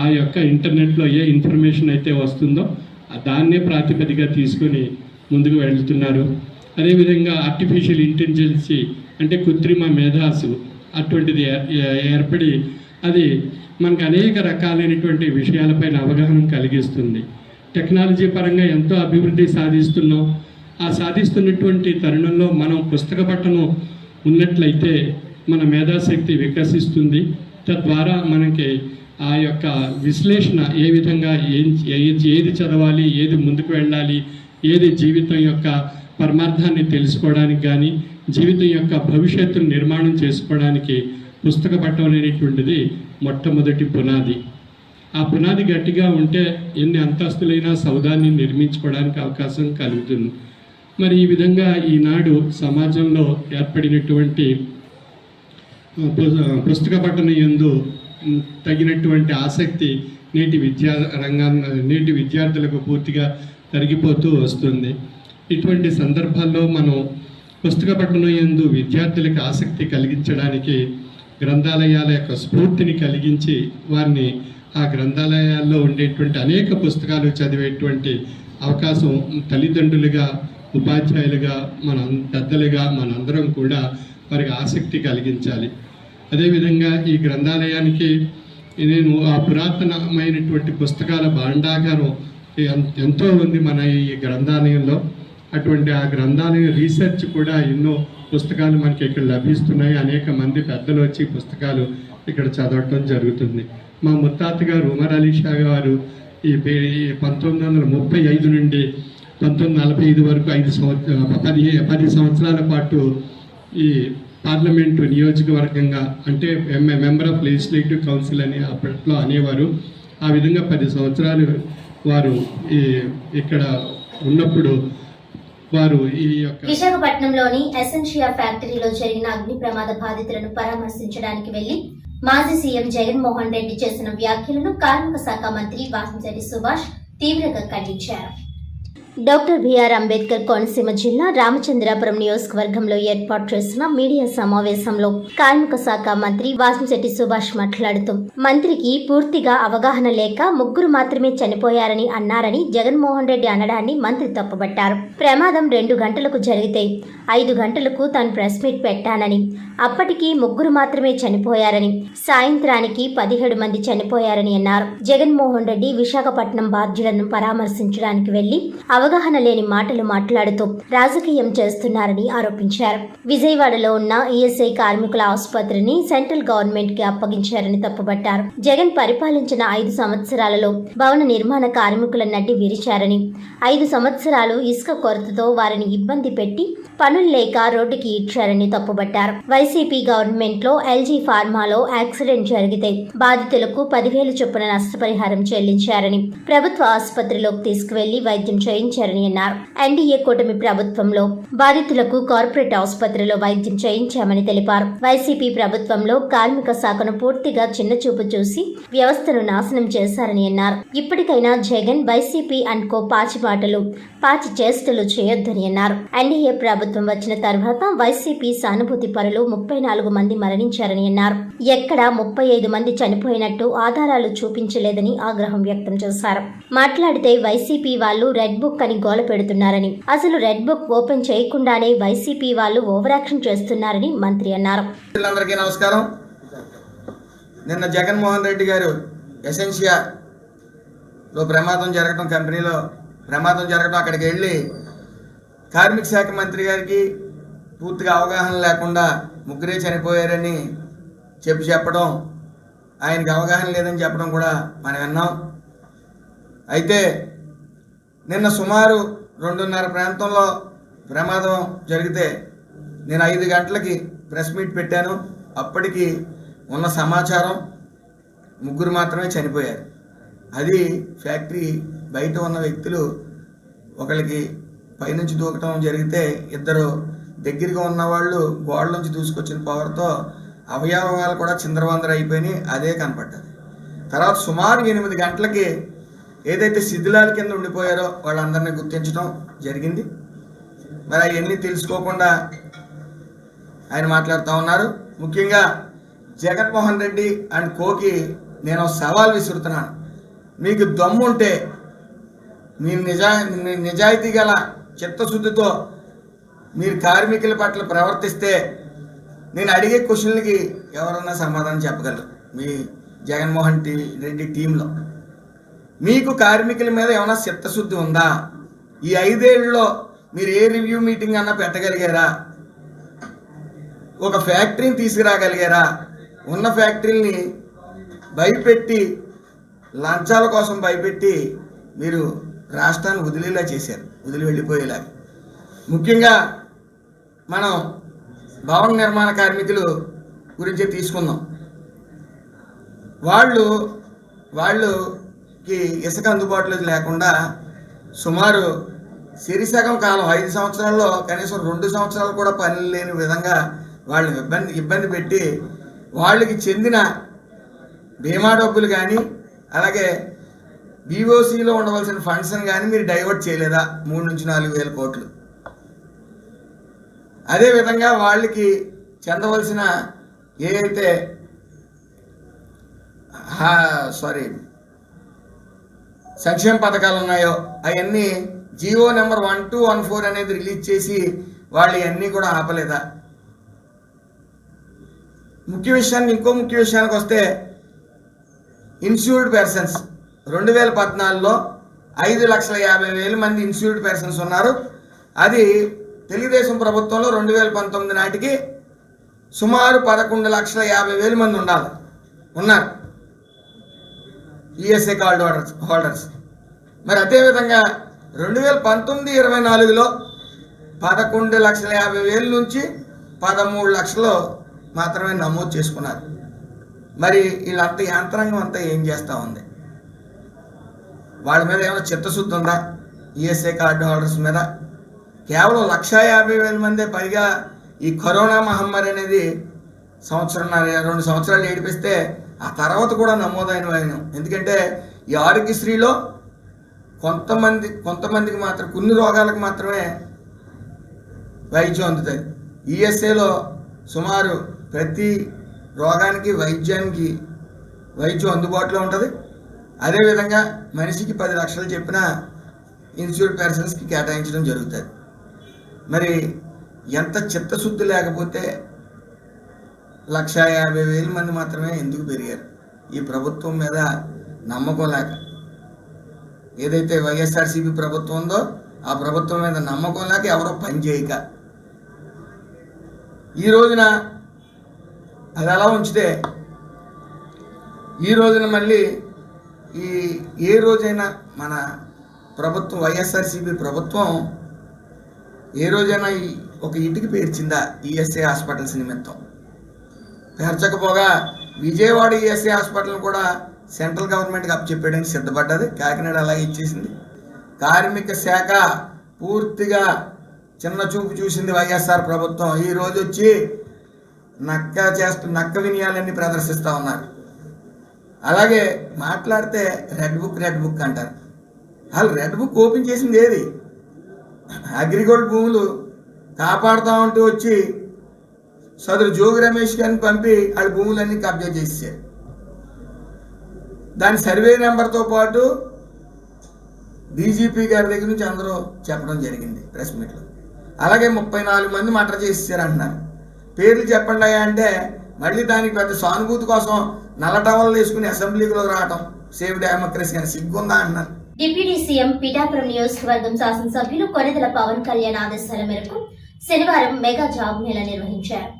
ఆ యొక్క ఇంటర్నెట్లో ఏ ఇన్ఫర్మేషన్ అయితే వస్తుందో దాన్నే ప్రాతిపదికగా తీసుకొని ముందుకు వెళ్తున్నారు. అదేవిధంగా ఆర్టిఫిషియల్ ఇంటెలిజెన్సీ అంటే కృత్రిమ మేధాసు అటువంటిది ఏర్పడి అది మనకు అనేక రకాలైనటువంటి విషయాలపైన అవగాహన కలిగిస్తుంది. టెక్నాలజీ పరంగా ఎంతో అభివృద్ధి సాధిస్తున్నాం. ఆ సాధిస్తున్నటువంటి తరుణంలో మనం పుస్తక పఠనం ఉన్నట్లయితే మన మేధాశక్తి వికసిస్తుంది. తద్వారా మనకి ఆ యొక్క విశ్లేషణ ఏ విధంగా ఏది చదవాలి, ఏది ముందుకు వెళ్ళాలి, ఏది జీవితం యొక్క పరమార్థాన్ని తెలుసుకోవడానికి కానీ జీవితం యొక్క భవిష్యత్తును నిర్మాణం చేసుకోవడానికి పుస్తక పఠనం అనేటువంటిది మొట్టమొదటి పునాది. ఆ పునాది గట్టిగా ఉంటే ఎన్ని అంతస్తులైనా సౌధాన్ని నిర్మించుకోవడానికి అవకాశం కలుగుతుంది. మరి ఈ విధంగా ఈనాడు సమాజంలో ఏర్పడినటువంటి పుస్తక పఠనం యందు తగినటువంటి ఆసక్తి నేటి విద్యార్థులకు పూర్తిగా తరిగిపోతూ వస్తుంది. ఇటువంటి సందర్భాల్లో మనం పుస్తక పఠనం యందు విద్యార్థులకు ఆసక్తి కలిగించడానికి గ్రంథాలయాల యొక్క స్ఫూర్తిని కలిగించి వారిని ఆ గ్రంథాలయాల్లో ఉండేటువంటి అనేక పుస్తకాలు చదివేటువంటి అవకాశం తల్లిదండ్రులుగా, ఉపాధ్యాయులుగా, మన పెద్దలుగా మనందరం కూడా వారికి ఆసక్తి కలిగించాలి. అదేవిధంగా ఈ గ్రంథాలయానికి నేను ఆ పురాతనమైనటువంటి పుస్తకాల భాండాగారం ఎంతో ఉంది మన ఈ గ్రంథాలయంలో. అటువంటి ఆ గ్రంథాలయం రీసెర్చ్ కూడా ఎన్నో పుస్తకాలు మనకి ఇక్కడ లభిస్తున్నాయి. అనేక మంది పెద్దలు వచ్చి పుస్తకాలు ఇక్కడ చదవటం జరుగుతుంది. మా ముత్తాత గారు ఉమర్ అలీ షా గారు ఈ 1935 నుండి 1945 వరకు 10 సంవత్సరాల పాటు ఈ పార్లమెంటు నియోజకవర్గంగా అంటే మెంబర్ ఆఫ్ లెజిస్లేటివ్ కౌన్సిల్ అని అప్పట్లో అనేవారు. ఆ విధంగా 10 సంవత్సరాలు వారు ఇక్కడ ఉన్నప్పుడు వారు ఈ యొక్క విశాఖపట్నంలోని ఎసెన్షియా ఫ్యాక్టరీలో జరిగిన అగ్ని ప్రమాద బాధితులను పరామర్శించడానికి వెళ్లి మాజీ సీఎం జగన్మోహన్ రెడ్డి చేసిన వ్యాఖ్యలను కార్మిక శాఖ మంత్రి వాసంశెట్టి సుభాష్ తీవ్రంగా ఖండించారు. డాక్టర్ బిఆర్ అంబేద్కర్ కోనసీమ జిల్లా రామచంద్రాపురం నియోజకవర్గంలో ఏర్పాటు చేసిన మీడియా సమావేశంలో కార్మిక శాఖ మంత్రి వాసంశెట్టి సుభాష్ మాట్లాడుతూ మంత్రికి పూర్తిగా అవగాహన లేక 3 మాత్రమే చనిపోయారని అన్నారని జగన్మోహన్ రెడ్డి అనడాన్ని మంత్రి తప్పుబట్టారు. ప్రమాదం 2 గంటలకు జరిగితే 5 గంటలకు తాను ప్రెస్ మీట్ పెట్టానని, అప్పటికి 3 మాత్రమే చనిపోయారని, సాయంత్రానికి 17 మంది చనిపోయారని అన్నారు. జగన్మోహన్ రెడ్డి విశాఖపట్నం బాధ్యులను పరామర్శించడానికి వెళ్లి అవగాహన లేని మాటలు మాట్లాడుతూ రాజకీయం చేస్తున్నారని ఆరోపించారు. విజయవాడలో ఉన్న ఈఎస్ఐ కార్మికుల ఆసుపత్రిని సెంట్రల్ గవర్నమెంట్ కి అప్పగించారని తప్పుబట్టారు. జగన్ పరిపాలించిన 5 సంవత్సరాలలో భవన నిర్మాణ కార్మికుల నడ్డి విరిచారని, 5 సంవత్సరాలు ఇసుక కొరతతో వారిని ఇబ్బంది పెట్టి పనులు లేక రోడ్డుకి ఈడ్చారని తప్పుబట్టారు. వైసీపీ గవర్నమెంట్ లో ఎల్జీ ఫార్మాలో యాక్సిడెంట్ జరిగితే బాధితులకు 10,000 చొప్పున నష్టపరిహారం చెల్లించారని, ప్రభుత్వ ఆసుపత్రిలోకి తీసుకువెళ్లి వైద్యం చేయించారని అన్నారు. ఎన్డీఏ కూటమి ప్రభుత్వంలో బాధితులకు కార్పొరేట్ ఆసుపత్రిలో వైద్యం చేయించామని తెలిపారు. వైసీపీ ప్రభుత్వంలో కార్మిక శాఖను పూర్తిగా చిన్నచూపు చూసి వ్యవస్థను నాశనం చేశారని అన్నారు. ఇప్పటికైనా జగన్, వైసీపీ అండ్ కో పాచి చేష్టలు చేయొద్దని అన్నారు. ఎన్డీఏ ప్రభుత్వం వచ్చిన తర్వాత వైసీపీ సానుభూతి పరులు 34 మంది మరణించారని అన్నారు. ఎక్కడా 35 మంది చనిపోయినట్టు ఆధారాలు చూపించలేదని ఆగ్రహం వ్యక్తం చేశారు. మాట్లాడితే వైసీపీ వాళ్ళు రెడ్ బుక్ అని గోల పెడుతున్నారని, అసలు రెడ్ బుక్ ఓపెన్ చేయకుండానే వైసీపీ వాళ్ళు ఓవరాక్షన్ చేస్తున్నారని మంత్రి అన్నారు. అందరికీ నమస్కారం. నిన్న జగన్మోహన్ రెడ్డి గారు ఎసెన్షియాలో కంపెనీలో ప్రమాదం జరగడం అక్కడికి వెళ్ళి కార్మిక శాఖ మంత్రి గారికి పూర్తిగా అవగాహన లేకుండా 3 చనిపోయారని చెప్పడం, ఆయనకి అవగాహన లేదని చెప్పడం కూడా మనం విన్నాం. అయితే నిన్న సుమారు 2:30 ప్రాంతంలో ప్రమాదం జరిగితే నేను 5 గంటలకి ప్రెస్ మీట్ పెట్టాను. అప్పటికి ఉన్న సమాచారం ముగ్గురు మాత్రమే చనిపోయారు. అది ఫ్యాక్టరీ బయట ఉన్న వ్యక్తులు ఒకరికి పైనుంచి దూకటం జరిగితే ఇద్దరు దగ్గరగా ఉన్నవాళ్ళు గోడల నుంచి దూసుకొచ్చిన పవర్తో అవయవాలు కూడా చిందరవందర అయిపోయినాయి. అదే కనపడ్డది. తర్వాత సుమారు 8 గంటలకి ఏదైతే శిథిలాల కింద ఉండిపోయారో వాళ్ళందరినీ గుర్తించడం జరిగింది. మరి అవన్నీ తెలుసుకోకుండా ఆయన మాట్లాడుతూ ఉన్నారు. ముఖ్యంగా జగన్మోహన్ రెడ్డి అండ్ కోకి నేను సవాల్ విసురుతున్నాను. మీకు దమ్ముంటే మీ నిజాయితీ గల చిత్తశుద్ధితో మీరు కార్మికుల పట్ల ప్రవర్తిస్తే నేను అడిగే క్వశ్చన్లకి ఎవరన్నా సమాధానం చెప్పగలరు. మీ జగన్మోహన్ రెడ్డి టీంలో మీకు కార్మికుల మీద ఏమైనా చిత్తశుద్ధి ఉందా? ఈ 5 ఏళ్ళలో మీరు ఏ రివ్యూ మీటింగ్ అన్నా పెట్టగలిగారా? ఒక ఫ్యాక్టరీని తీసుకురాగలిగారా? ఉన్న ఫ్యాక్టరీని భయపెట్టి లంచాల కోసం భయపెట్టి మీరు రాష్ట్రాన్ని వదిలేలా చేశారు, వదిలి వెళ్ళిపోయేలాగా. ముఖ్యంగా మనం భవన నిర్మాణ కార్మికులు గురించి తీసుకుందాం. వాళ్ళకి ఇసుక అందుబాటులో లేకుండా సుమారు సిరిసగం కాలం 5 సంవత్సరాల్లో కనీసం 2 సంవత్సరాలు కూడా పని లేని విధంగా వాళ్ళని ఇబ్బంది పెట్టి వాళ్ళకి చెందిన బీమా డబ్బులు కానీ అలాగే బీఓసీలో ఉండవలసిన ఫండ్స్ని కానీ మీరు డైవర్ట్ చేయలేదా? 3 నుంచి 4 వేల కోట్లు. అదేవిధంగా వాళ్ళకి చెందవలసిన ఏదైతే సంక్షేమ పథకాలు ఉన్నాయో అవన్నీ జియో నెంబర్ 1214 అనేది రిలీజ్ చేసి వాళ్ళు ఇవన్నీ కూడా ఆపలేదా? ఇంకో ముఖ్య విషయానికి వస్తే ఇన్సూర్డ్ పర్సన్స్ 2014లో 5,50,000 మంది ఇన్సూర్డ్ పర్సన్స్ ఉన్నారు. అది తెలుగుదేశం ప్రభుత్వంలో 2019 నాటికి సుమారు 11,50,000 మంది ఉన్నారు ఈఎస్ఐ కార్డు హోల్డర్స్. మరి అదేవిధంగా 2019-24లో 11,50,000 నుంచి 13 లక్షలు మాత్రమే నమోదు చేసుకున్నారు. మరి వీళ్ళంతా యంత్రాంగం అంతా ఏం చేస్తూ ఉంది? వాళ్ళ మీద ఏమైనా చిత్తశుద్ధి ఉందా? ఈఎస్ఐ కార్డు హోల్డర్స్ మీద కేవలం 1,50,000 మందే. పైగా ఈ కరోనా మహమ్మారి అనేది 1.5-2 సంవత్సరాలు ఏడిపిస్తే ఆ తర్వాత కూడా నమోదైన వైనం. ఎందుకంటే ఈ ఆరోగ్యశ్రీలో కొంతమందికి మాత్రం కొన్ని రోగాలకు మాత్రమే వైద్యం అందుతుంది. ఈఎస్ఐలో సుమారు ప్రతి రోగానికి వైద్యం అందుబాటులో ఉంటుంది. అదేవిధంగా మనిషికి 10 లక్షలు చెప్పిన ఇన్సూర్డ్ పర్సన్స్కి కేటాయించడం జరుగుతుంది. మరి ఎంత చిత్తశుద్ధి లేకపోతే 1,50,000 మంది మాత్రమే ఎందుకు పెరిగారు? ఈ ప్రభుత్వం మీద నమ్మకం లేక. ఏదైతే వైఎస్ఆర్సీపీ ప్రభుత్వం ఉందో ఆ ప్రభుత్వం మీద నమ్మకం లేక ఎవరో పని చేయక ఈ రోజున అది అలా ఉంచితే ఈ రోజున మళ్ళీ ఏ రోజైనా మన ప్రభుత్వం వైఎస్ఆర్సీపీ ప్రభుత్వం ఏ రోజైనా ఒక ఇంటికి పేర్చిందా ఈఎస్ఐ హాస్పిటల్స్ నిమిత్తం? పేర్చకపోగా విజయవాడ ఈఎస్ఐ హాస్పిటల్ కూడా సెంట్రల్ గవర్నమెంట్కి అప్పచెప్పేయడానికి సిద్ధపడ్డది. కాకినాడ అలాగే ఇచ్చేసింది. కార్మిక శాఖ పూర్తిగా చిన్న చూపు చూసింది వైఎస్ఆర్ ప్రభుత్వం. ఈ రోజు వచ్చి నక్క వినయాలన్నీ ప్రదర్శిస్తూ ఉన్నారు. అలాగే మాట్లాడితే రెడ్ బుక్ అంటారు. వాళ్ళు రెడ్ బుక్ ఓపెన్ చేసింది ఏది? అగ్రిగోల్డ్ భూములు కాపాడుతూ ఉంటూ వచ్చి సదరు జోగి రమేష్ గారిని పంపి వాళ్ళ భూములన్నీ కబ్జా చేసేసారు. దాని సర్వే నెంబర్తో పాటు డీజీపీ గారి దగ్గర నుంచి అందరూ చెప్పడం జరిగింది ప్రెస్ మీట్లో. అలాగే 34 మంది మర్డర్ చేసేసారు అంటున్నారు. పేర్లు చెప్పండి అంటే మళ్ళీ దానికి పెద్ద సానుభూతి కోసం నల్ల టవల్ వేసుకుని అసెంబ్లీలో రావటం సేవ్ డెమోక్రసీ అని సిగ్గుందా అంటున్నాను. డిప్యూటీ సీఎం పిఠాపురం నియోజకవర్గం శాసనసభ్యులు కొనెదల పవన్ కళ్యాణ్ ఆదేశాల మేరకు శనివారం మెగా జాబ్ మేళా నిర్వహించారు.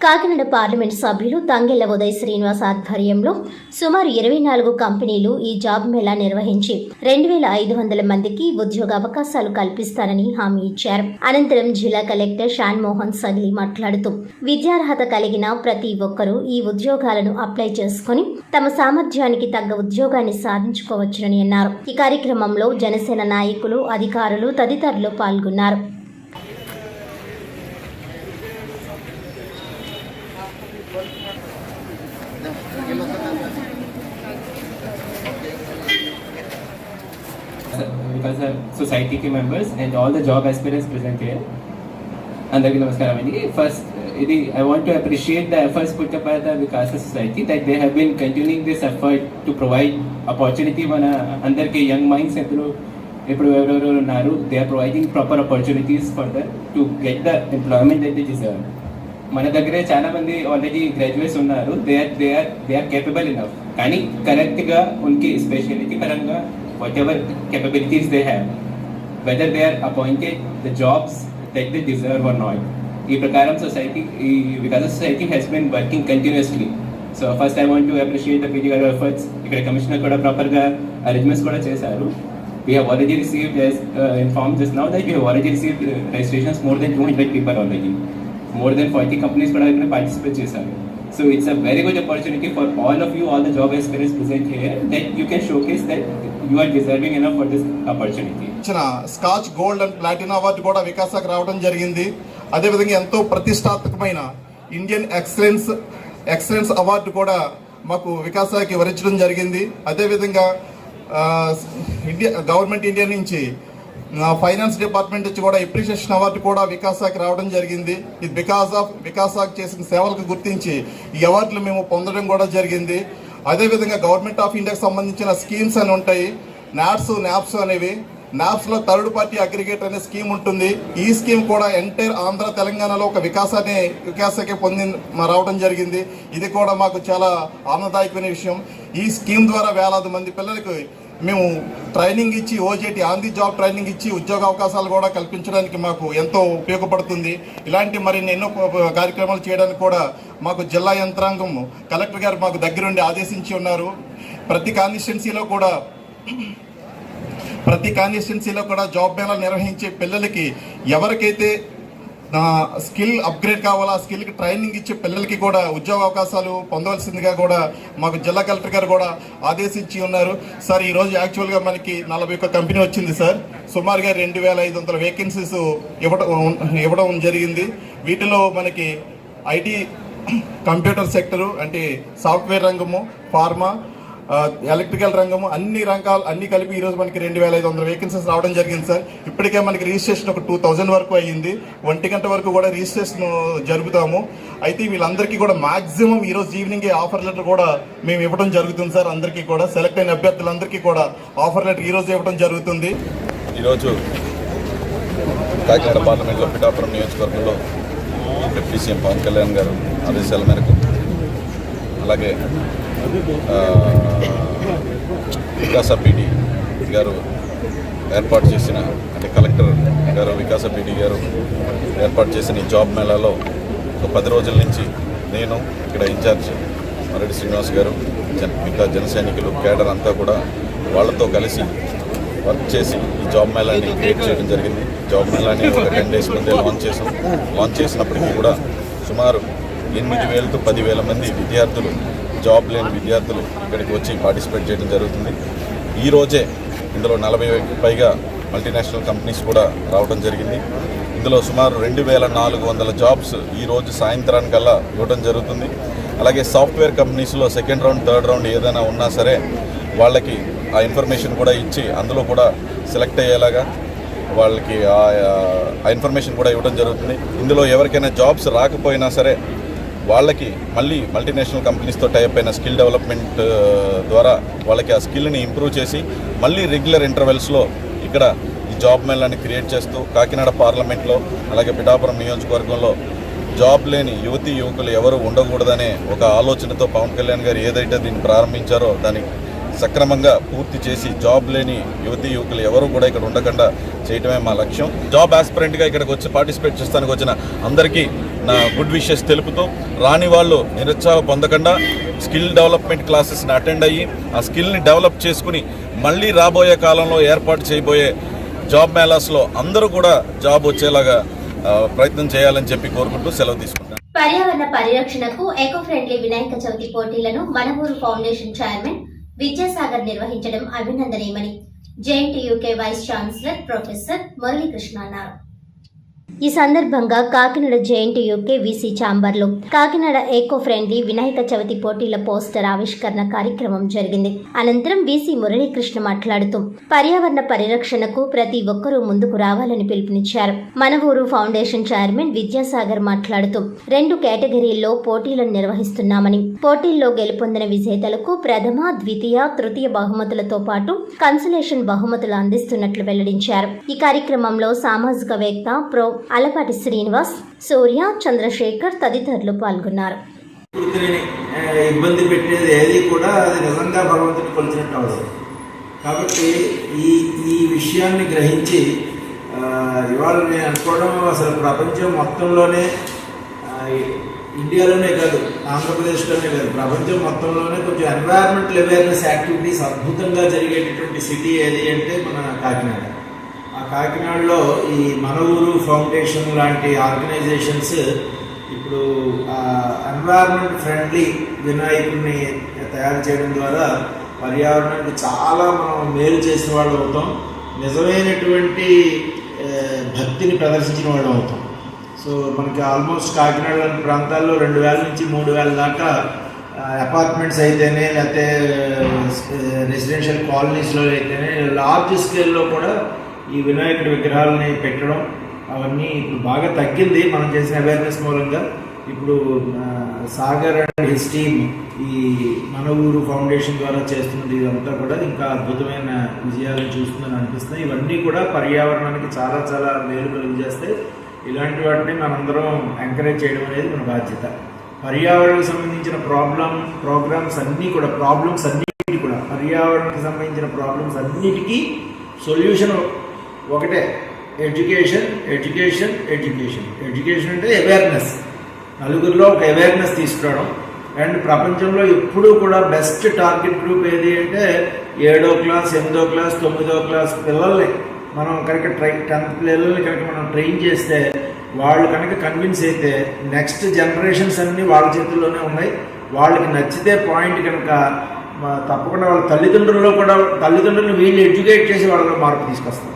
కాకినాడ పార్లమెంట్ సభ్యులు తంగెళ్ల ఉదయ్ శ్రీనివాస్ ఆధ్వర్యంలో సుమారు 24 కంపెనీలు ఈ జాబ్ మేళా నిర్వహించి 2500 మందికి ఉద్యోగ అవకాశాలు కల్పిస్తారని హామీ ఇచ్చారు. అనంతరం జిల్లా కలెక్టర్ షాన్ మోహన్ సగిలి మాట్లాడుతూ విద్యార్హత కలిగిన ప్రతి ఒక్కరూ ఈ ఉద్యోగాలను అప్లై చేసుకుని తమ సామర్థ్యానికి తగ్గ ఉద్యోగాన్ని సాధించుకోవచ్చునని అన్నారు. ఈ కార్యక్రమంలో జనసేన నాయకులు, అధికారులు తదితరులు పాల్గొన్నారు. Because society ke members and all the job aspirants present here. Andarki namaskaram andi. First, I want to appreciate the efforts put up by the Vikasa Society that they have been continuing this effort to provide opportunity mana andarki young minds eppudu evrevaru unnaru. They are providing proper opportunities for them to get the employment that they deserve. మన దగ్గరే చాలా మంది already graduates ఉన్నారు. They are capable enough, కానీ కరెక్ట్గా ఉనికి speciality పరంగా whatever capabilities they have, whether they are appointed the jobs that they deserve or not. ఈ ప్రకారం Vikasa Society has been working continuously. So first I want to appreciate the PD గారి efforts. ఇక్కడ commissioner కూడా ప్రాపర్గా arrangements కూడా చేశారు. We have already received, as informed just now, that we have already received registrations more than 200 people already. More than 40 companies కూడా ఇక్కడ participate చేశారు. So it's a very good opportunity for all of you, all the job aspirants present here, that you can showcase that you are deserving enough for this opportunity. Scotch gold and Platina award కూడా వికాసాకు రావడం జరిగింది. అదేవిధంగా ఎంతో ప్రతిష్టాత్మకమైన Indian excellence award కూడా మాకు వికాసాకి వరించడం జరిగింది. అదేవిధంగా గవర్నమెంట్ ఇండియా నుంచి ఫైనాన్స్ డిపార్ట్మెంట్ నుంచి కూడా అప్రిషియేషన్ అవార్డు కూడా వికాసాకి రావడం జరిగింది. ఇది బికాస్ ఆఫ్ వికాసాకు చేసిన సేవలకు గుర్తించి ఈ అవార్డులు మేము పొందడం కూడా జరిగింది. అదేవిధంగా గవర్నమెంట్ ఆఫ్ ఇండియాకి సంబంధించిన స్కీమ్స్ అని ఉంటాయి, నాప్స్ అనేవి. నాప్స్లో థర్డ్ పార్టీ అగ్రిగేటర్ అనే స్కీమ్ ఉంటుంది. ఈ స్కీమ్ కూడా ఎంటైర్ ఆంధ్ర తెలంగాణలో ఒక వికాసానికి రావడం జరిగింది. ఇది కూడా మాకు చాలా ఆనందదాయకమైన విషయం. ఈ స్కీమ్ ద్వారా వేలాది మంది పిల్లలకు మేము ట్రైనింగ్ ఇచ్చి OJT on the job training ఇచ్చి ఉద్యోగ అవకాశాలు కూడా కల్పించడానికి మాకు ఎంతో ఉపయోగపడుతుంది. ఇలాంటి మరిన్ని ఎన్నో కార్యక్రమాలు చేయడానికి కూడా మాకు జిల్లా యంత్రాంగం కలెక్టర్ గారు మాకు దగ్గరుండి ఆదేశించి ఉన్నారు. ప్రతి కాన్స్టిట్యున్సీలో కూడా జాబ్ మేళా నిర్వహించే పిల్లలకి ఎవరికైతే స్కిల్ అప్గ్రేడ్ కావాలో ఆ స్కిల్కి ట్రైనింగ్ ఇచ్చే పిల్లలకి కూడా ఉద్యోగ అవకాశాలు పొందవలసిందిగా కూడా మాకు జిల్లా కలెక్టర్ గారు కూడా ఆదేశించి ఉన్నారు. సార్ ఈరోజు యాక్చువల్గా మనకి 41 కంపెనీ వచ్చింది సార్. సుమారుగా 2500 వేకెన్సీస్ ఇవ్వడం జరిగింది. వీటిలో మనకి ఐటీ, కంప్యూటర్ సెక్టరు అంటే సాఫ్ట్వేర్ రంగము, ఫార్మా, ఎలక్ట్రికల్ రంగము అన్ని కలిపి ఈరోజు మనకి 2500 వేకెన్సీస్ రావడం జరిగింది సార్. ఇప్పటికే మనకి రిజిస్ట్రేషన్ ఒక 2000 వరకు అయ్యింది. 1 గంట వరకు కూడా రిజిస్ట్రేషన్ జరుపుతాము. అయితే వీళ్ళందరికీ కూడా మాక్సిమం ఈరోజు ఈవినింగ్ ఆఫర్ లెటర్ కూడా మేము ఇవ్వడం జరుగుతుంది సార్. అందరికీ కూడా సెలెక్ట్ అయిన అభ్యర్థులందరికీ కూడా ఆఫర్ లెటర్ ఈరోజు ఇవ్వడం జరుగుతుంది. ఈరోజు కాకినాడ పార్లమెంట్లో పిఠాపురం నియోజకవర్గంలో డిప్యూటీ సీఎం పవన్ కళ్యాణ్ గారు ఆదేశాల మేరకు, అలాగే వికాసా పీడీ గారు ఏర్పాటు చేసిన, అంటే కలెక్టర్ గారు వికాసా పీడీ గారు ఏర్పాటు చేసిన ఈ జాబ్ మేళాలో ఒక 10 రోజుల నుంచి నేను ఇక్కడ ఇన్ఛార్జ్ మరెడ్డి శ్రీనివాస్ గారు, మిగతా జన సైనికులు, కేడర్ అంతా కూడా వాళ్ళతో కలిసి వర్క్ చేసి ఈ జాబ్ మేళాని క్రియేట్ చేయడం జరిగింది. జాబ్ మేళాని ఒక 10 డేస్ ముందే లాంచ్ చేసినప్పటికీ కూడా సుమారు 8,000 to 10,000 మంది విద్యార్థులు, జాబ్ లేని విద్యార్థులు ఇక్కడికి వచ్చి పార్టిసిపేట్ చేయడం జరుగుతుంది. ఈరోజే ఇందులో 40 పైగా మల్టీనేషనల్ కంపెనీస్ కూడా రావడం జరిగింది. ఇందులో సుమారు 2,400 జాబ్స్ ఈరోజు సాయంత్రానికల్లా ఇవ్వడం జరుగుతుంది. అలాగే సాఫ్ట్వేర్ కంపెనీస్లో సెకండ్ రౌండ్, థర్డ్ రౌండ్ ఏదైనా ఉన్నా సరే వాళ్ళకి ఆ ఇన్ఫర్మేషన్ కూడా ఇచ్చి అందులో కూడా సెలెక్ట్ అయ్యేలాగా వాళ్ళకి ఆ ఇన్ఫర్మేషన్ కూడా ఇవ్వడం జరుగుతుంది. ఇందులో ఎవరికైనా జాబ్స్ రాకపోయినా సరే వాళ్ళకి మళ్ళీ మల్టీనేషనల్ కంపెనీస్తో టైప్ అయిన స్కిల్ డెవలప్మెంట్ ద్వారా వాళ్ళకి ఆ స్కిల్ని ఇంప్రూవ్ చేసి మళ్ళీ రెగ్యులర్ ఇంటర్వెల్స్లో ఇక్కడ ఈ జాబ్ మేళాన్ని క్రియేట్ చేస్తూ కాకినాడ పార్లమెంట్లో అలాగే పిఠాపురం నియోజకవర్గంలో జాబ్ లేని యువతీ యువకులు ఎవరు ఉండకూడదనే ఒక ఆలోచనతో పవన్ కళ్యాణ్ గారు ఏదైతే దీన్ని ప్రారంభించారో దానికి సక్రమంగా పూర్తి చేసి జాబ్ లేని యువతీ యువకులు ఎవరు కూడా ఇక్కడ ఉండకుండా చేయటమే మా లక్ష్యం. జాబ్ ఆస్పిరెంట్గా ఇక్కడికి వచ్చి పార్టిసిపేట్ చేస్తానికి వచ్చిన అందరికీ నా గుడ్ విషెస్ తెలుపుతూ, రాని వాళ్ళు నిరుత్సాహం పొందకుండా స్కిల్ డెవలప్మెంట్ క్లాసెస్ని అటెండ్ అయ్యి ఆ స్కిల్ని డెవలప్ చేసుకుని మళ్ళీ రాబోయే కాలంలో ఏర్పాటు చేయబోయే జాబ్ మేళాస్లో అందరూ కూడా జాబ్ వచ్చేలాగా ప్రయత్నం చేయాలని చెప్పి కోరుకుంటూ సెలవు తీసుకుంటాను. పర్యావరణ పరిరక్షణకు ఎకో ఫ్రెండ్లీ వినాయక చవితి పోటీలను మనవూరు ఫౌండేషన్ చైర్మన్ విద్యాసాగర్ నిర్వహించడం అభినందనీయమని JNTUK vice chancellor professor Muralikrishna అన్నారు. ఈ సందర్భంగా కాకినాడ జేఎన్టీయూకే వీసీ ఛాంబర్లో కాకినాడ ఎకో ఫ్రెండ్లీ వినాయక చవితి పోటీల పోస్టర్ ఆవిష్కరణ కార్యక్రమం జరిగింది. అనంతరం వీసీ మురళీకృష్ణ మాట్లాడుతూ పర్యావరణ పరిరక్షణకు ప్రతి ఒక్కరూ ముందుకు రావాలని పిలుపునిచ్చారు. మనవూరు ఫౌండేషన్ చైర్మన్ విద్యాసాగర్ మాట్లాడుతూ 2 కేటగిరీల్లో పోటీలను నిర్వహిస్తున్నామని, పోటీల్లో గెలుపొందిన విజేతలకు ప్రథమ, ద్వితీయ, తృతీయ బహుమతులతో పాటు కన్సలేషన్ బహుమతులు అందిస్తున్నట్లు వెల్లడించారు. ఈ కార్యక్రమంలో సామాజికవేత్త ప్రో అలపాటి శ్రీనివాస్, సూర్య, చంద్రశేఖర్ తదితరులు పాల్గొన్నారు. ఇబ్బంది పెట్టేది ఏది కూడా అది నిజంగా భగవంతుని కొలిచినట్టు అవసరం. కాబట్టి ఈ విషయాన్ని గ్రహించి ఇవాళ నేను అనుకోవడం, అసలు ప్రపంచం మొత్తంలోనే, ఇండియాలోనే కాదు, ఆంధ్రప్రదేశ్లోనే కాదు, ప్రపంచం మొత్తంలోనే కొంచెం ఎన్వైరన్మెంటల్ అవేర్నెస్ యాక్టివిటీస్ అద్భుతంగా జరిగేటటువంటి సిటీ ఏది అంటే మన కాకినాడ. ఆ కాకినాడలో ఈ మనవూరు ఫౌండేషన్ లాంటి ఆర్గనైజేషన్స్ ఇప్పుడు ఎన్వైరన్మెంట్ ఫ్రెండ్లీ వినాయకుడిని తయారు చేయడం ద్వారా పర్యావరణానికి చాలా మనం మేలు చేసిన వాళ్ళు అవుతాం, నిజమైనటువంటి భక్తిని ప్రదర్శించిన వాళ్ళు అవుతాం. సో మనకి ఆల్మోస్ట్ కాకినాడ లాంటి ప్రాంతాల్లో 2000 నుంచి 3000 దాకా అపార్ట్మెంట్స్ అయితేనే, లేకపోతే రెసిడెన్షియల్ కాలనీస్లో అయితేనే లార్జ్ స్కేల్లో కూడా ఈ వినాయకుడి విగ్రహాలని పెట్టడం అవన్నీ ఇప్పుడు బాగా తగ్గింది మనం చేసిన అవేర్నెస్ మూలంగా. ఇప్పుడు సాగర్ అండ్ హిస్ టీమ్ ఈ మనవూరు ఫౌండేషన్ ద్వారా చేస్తున్నది ఇదంతా కూడా ఇంకా అద్భుతమైన విజయాలను చూస్తుందని అనిపిస్తుంది. ఇవన్నీ కూడా పర్యావరణానికి చాలా చాలా మేలు కలిగజేస్తాయి. ఇలాంటి వాటిని మనందరం ఎంకరేజ్ చేయడం అనేది మన బాధ్యత. పర్యావరణానికి సంబంధించిన ప్రోగ్రామ్స్ అన్నీ కూడా పర్యావరణానికి సంబంధించిన ప్రాబ్లమ్స్ అన్నిటికీ సొల్యూషన్ ఒకటే, ఎడ్యుకేషన్. ఎడ్యుకేషన్ అంటే అవేర్నెస్, నలుగురిలో ఒక అవేర్నెస్ తీసుకురావడం. అండ్ ప్రపంచంలో ఎప్పుడూ కూడా బెస్ట్ టార్గెట్ గ్రూప్ ఏది అంటే 7వ క్లాస్, 8వ క్లాస్, 9వ క్లాస్ పిల్లల్ని మనం కనుక 10th పిల్లల్ని కనుక మనం ట్రైన్ చేస్తే, వాళ్ళు కనుక కన్విన్స్ అయితే నెక్స్ట్ జనరేషన్స్ అన్నీ వాళ్ళ చేతుల్లోనే ఉన్నాయి. వాళ్ళకి నచ్చితే పాయింట్ కనుక తప్పకుండా వాళ్ళ తల్లిదండ్రులను వీళ్ళు ఎడ్యుకేట్ చేసి వాళ్ళలో మార్పు తీసుకొస్తారు.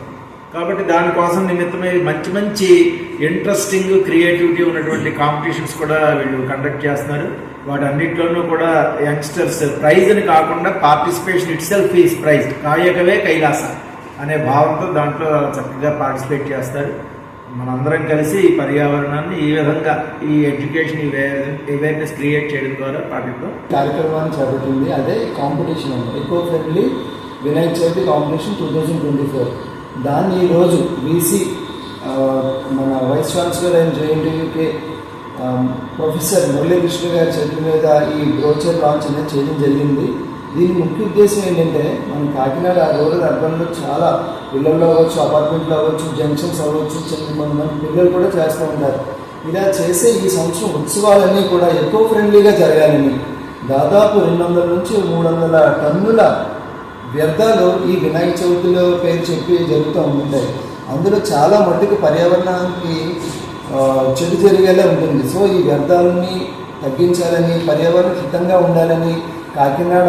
కాబట్టి దానికోసం నిమిత్తమే మంచి ఇంట్రెస్టింగ్ క్రియేటివిటీ ఉన్నటువంటి కాంపిటీషన్స్ కూడా వీళ్ళు కండక్ట్ చేస్తున్నారు. వాటన్నిటిలోనూ కూడా యంగ్స్టర్స్ ప్రైజ్ని కాకుండా participation itself is prize, కాయకవే కైలాస అనే భావంతో దాంట్లో చక్కగా పార్టిసిపేట్ చేస్తారు. మనందరం కలిసి ఈ పర్యావరణాన్ని ఈ విధంగా ఈ ఎడ్యుకేషన్ అవేర్నెస్ క్రియేట్ చేయడం ద్వారా పాటిద్దాం. కార్యక్రమాన్ని చేపట్టింది అదే కాంపిటీషన్ అండి, eco friendly Vinayaka Chavithi competition 2024. దాన్ని ఈరోజు వీసీ మన vice chancellor and JNTUK professor Muralikrishna గారి చేతుల మీద ఈ బ్రోచర్ లాంచ్ అనేది చేయడం జరిగింది. దీని ముఖ్య ఉద్దేశం ఏంటంటే, మన కాకినాడ రూరల్ అర్బన్లో చాలా ఇళ్లలో అవ్వచ్చు, అపార్ట్మెంట్లో అవ్వచ్చు, జంక్షన్స్ అవ్వచ్చు, కొంతమంది పిల్లలు కూడా చేస్తూ ఉంటారు. ఇలా చేసే ఈ సంవత్సరం ఉత్సవాలన్నీ కూడా ఎకో ఫ్రెండ్లీగా జరగాలని దాదాపు 200 నుంచి 300 టన్నుల వ్యర్థాలు ఈ వినాయక చవితిలో పేరు చెప్పి జరుగుతూ ఉంటాయి. అందులో చాలా మట్టుకు పర్యావరణానికి చెడు జరిగేలా ఉంటుంది. సో ఈ వ్యర్థాలని తగ్గించాలని, పర్యావరణ హితంగా ఉండాలని కాకినాడ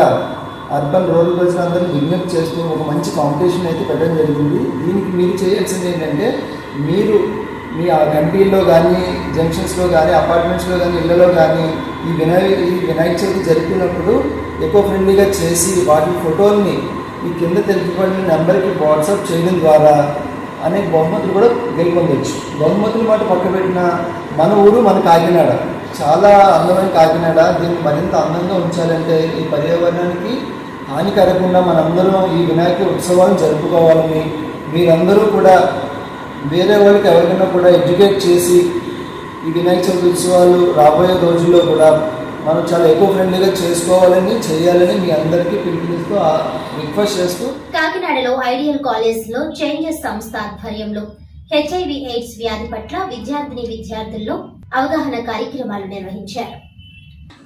అర్బన్ రూరల్ ప్రజలందరినీ విజ్ఞప్తి చేస్తూ ఒక మంచి కాంపిటీషన్ అయితే పెట్టడం జరిగింది. దీనికి మీరు చేయాల్సింది ఏంటంటే, మీరు మీ ఆ కంట్రీల్లో కానీ, జంక్షన్స్లో కానీ, అపార్ట్మెంట్స్లో కానీ, ఇళ్లలో కానీ ఈ వినాయక చవితి జరుపుకున్నప్పుడు ఎకో ఫ్రెండ్లీగా చేసి వాటి ఫోటోల్ని ఈ కింద తెలుపబడిన నెంబర్కి వాట్సాప్ చేయడం ద్వారా అనేక బహుమతులు కూడా గెలుపొందవచ్చు. బహుమతులు మాట పక్క పెట్టిన మన ఊరు మన కాకినాడ చాలా అందమైన కాకినాడ. దీన్ని మరింత అందంగా ఉంచాలంటే ఈ పర్యావరణానికి హాని కలగకుండా మనందరం ఈ వినాయక ఉత్సవాలను జరుపుకోవాలని, మీరందరూ కూడా వేరే వాళ్ళకి ఎవరికైనా కూడా ఎడ్యుకేట్ చేసి ఈ వినాయక చవితి ఉత్సవాలు రాబోయే రోజుల్లో కూడా మనం చాలా ఎకో ఫ్రెండ్లీగా చేసుకోవాలని చేయాలని మీ అందరికీ పిలుపునిస్తూ రిక్వెస్ట్ చేస్తూ కాకినాడలో ఐడియల్ కాలేజ్ లో చేంజెస్ సంస్థ ఆధ్వర్యంలో HIV AIDS వ్యాధి పట్ల విద్యార్థుల్లో అవగాహన కార్యక్రమాలు నిర్వహించారు.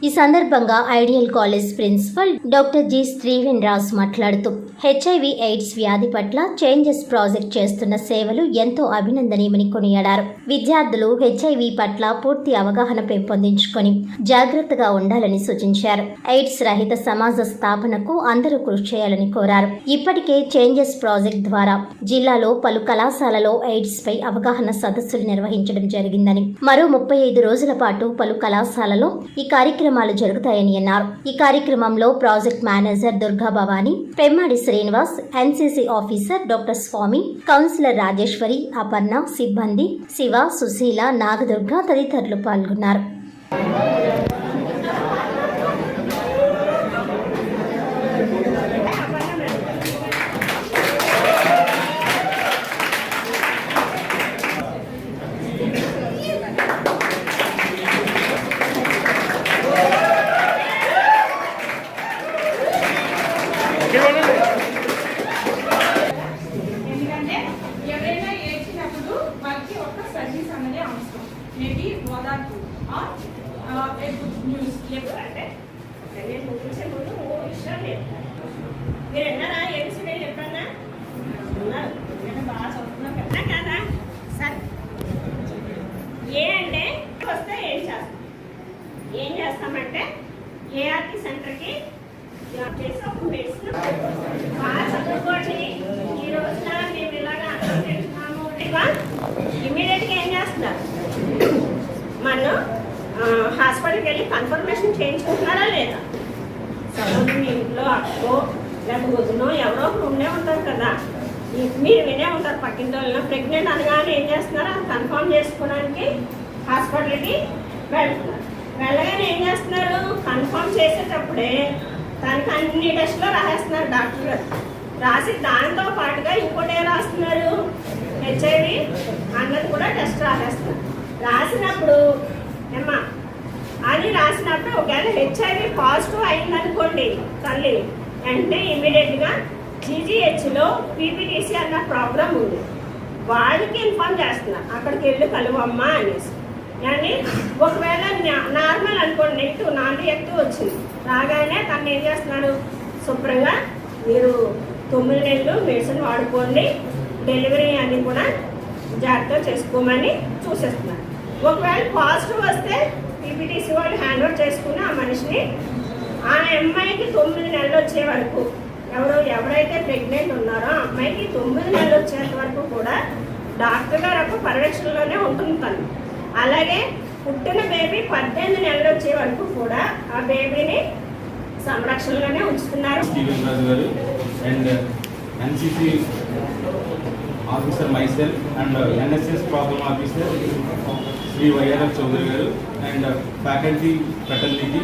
ఈ సందర్భంగా ideal college principal doctor G Steven Raj మాట్లాడుతూ HIV AIDS వ్యాధి పట్ల చేంజెస్ ప్రాజెక్ట్ చేస్తున్న సేవలు ఎంతో అభినందనీయమని కొనియాడారు. విద్యార్థులు HIV పట్ల పూర్తి అవగాహన పెంపొందించుకొని జాగ్రత్తగా ఉండాలని సూచించారు. AIDS రహిత సమాజ స్థాపనకు అందరూ కృషి చేయాలని కోరారు. ఇప్పటికే చేంజెస్ ప్రాజెక్ట్ ద్వారా జిల్లాలో పలు కళాశాలలో AIDS పై అవగాహన సదస్సులు నిర్వహించడం జరిగిందని, మరో 35 రోజుల పాటు పలు కళాశాలలో ఈ కార్యక్రమాలు జరుగుతాయని అన్నారు. ఈ కార్యక్రమంలో project manager Durga Bhavani, Pemmadi Srinivas, NCC officer doctor Swamy, counsellor Rajeswari, Aparna, సిబ్బంది శివ, సుశీల, నాగదుర్గ తదితరులు పాల్గొన్నారు. ఎందుకంటే ఎవరైనా ఏడ్చినప్పుడు వాళ్ళకి ఒక సర్వీస్ అనేది అవసరం. మేబీ ఓదార్పు న్యూస్ ఎప్పుడంటే నేను చూసే ముందు విషయాలు లేదు. మీరు ఎన్నారా ఏడ్చిన ఎప్పుడన్నా ఉన్నారు? నేను బాగా చదువుతున్నాను కదా కదా సరే. ఏ అంటే వస్తే ఏం చేస్తామంటే ఏఆర్టీ సెంటర్కి చేసి ఒక మెడిసిన్ బాగా చదువుకోండి. ఈ రోజున మేము ఇలాగా అన్నం తింటున్నాము. ఇమ్మీడియట్గా ఏం చేస్తున్నారు? మనం హాస్పిటల్కి వెళ్ళి కన్ఫర్మేషన్ చేయించుకుంటున్నారా లేదా? సపోజ్ మీ ఇంట్లో అక్కో లేకపోతే వదినో ఎవరో ఒకరు ఉండే ఉంటారు కదా, మీరు వినే ఉంటారు పక్కింటి వాళ్ళలో. ప్రెగ్నెంట్ అనగానే ఏం చేస్తున్నారు? అది కన్ఫర్మ్ చేసుకోవడానికి హాస్పిటల్కి వెళ్తున్నారు. వెళ్ళగానే ఏం చేస్తున్నారు? కన్ఫర్మ్ చేసేటప్పుడే దానికి అన్ని టెస్టులు రాసేస్తున్నారు డాక్టర్ గారు. రాసి దాంతో పాటుగా ఇంకోటి ఏం రాస్తున్నారు? HIV అన్నది కూడా టెస్ట్ రాసేస్తున్నారు. రాసినప్పుడు ఏమ్మా అది రాసినప్పుడు ఒకవేళ HIV పాజిటివ్ అయిందనుకోండి తల్లి, అంటే ఇమ్మీడియట్గా GGHలో PPTC అన్న ప్రాబ్లం ఉంది, వాళ్ళకి ఇన్ఫార్మ్ చేస్తున్నారు. అక్కడికి వెళ్ళి కలువమ్మా అనేసి. కానీ ఒకవేళ నార్మల్ అనుకోండి, నెగిటివ్ నాన్ రియాక్టివ్ వచ్చింది, రాగానే తను ఏం చేస్తున్నారు? శుభ్రంగా మీరు 9 నెలలు మెడిసిన్ వాడుకోండి, డెలివరీ అని కూడా జాగ్రత్త చేసుకోమని చూసేస్తున్నారు. ఒకవేళ పాజిటివ్ వస్తే PPTC వాళ్ళు హ్యాండ్ ఓవర్ చేసుకుని ఆ మనిషిని ఆ అమ్మాయికి 9 నెలలు వచ్చే వరకు, ఎవరైతే ప్రెగ్నెంట్ ఉన్నారో ఆ అమ్మాయికి 9 నెలలు వచ్చేంత వరకు కూడా డాక్టర్ గారు ఒక పర్యవేక్షణలోనే ఉంటుంది తను. అలాగే పుట్టిన బేబీ 18 నెలలు వచ్చే వరకు కూడా ఆ బేబీని సంరక్షణలోనే ఉంచుతున్నారు. స్టీవెన్ రాజు గారు and NCC officer myself and NSS programme officer Shri YRF Chowdary గారు and faculty fraternity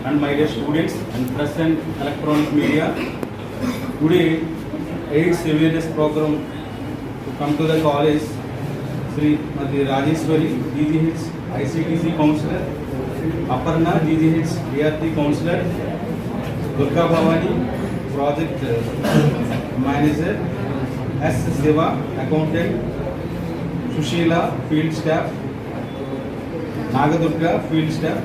and my dear students and press and electronic media. Today AIDS awareness program to come to the college. Sri Mati Rajeshwari, GGH ICTC counselor, Aparna GGH ART counselor, Durga Bhavani project manager, S Siva accountant, Sushila field staff, Nagadurga field staff.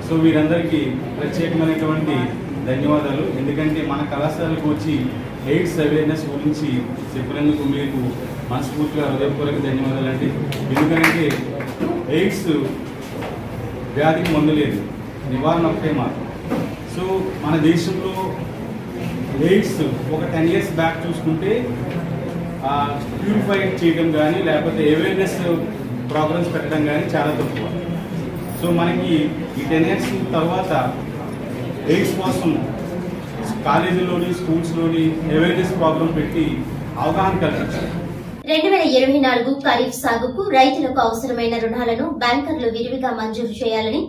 So వీరందరికీ ప్రత్యేకమైనటువంటి ధన్యవాదాలు. ఎందుకంటే మన కళాశాలకు వచ్చి AIDS awareness గురించి చెప్పినందుకు మీకు మనస్ఫూర్తిగా హృదయపూర్వక ధన్యవాదాలు అండి. ఎందుకంటే ఎయిడ్స్ వ్యాధికి మందు లేదు, నివారణ ఒకటే మార్గం. సో మన దేశంలో ఎయిడ్స్ ఒక 10 years బ్యాక్ చూసుకుంటే ప్యూరిఫై చేయడం కానీ లేకపోతే అవేర్నెస్ ప్రోగ్రామ్స్ పెట్టడం కానీ చాలా తక్కువ. సో మనకి ఈ 10 years తర్వాత ఎయిడ్స్ కోసం కాలేజీలోని స్కూల్స్లోని అవేర్నెస్ ప్రోగ్రామ్ పెట్టి అవగాహన కల్పించాలి. 2024 ఖరీఫ్ సాగుకు రైతులకు అవసరమైన రుణాలను బ్యాంకర్లు విరివిగా మంజూరు చేయాలని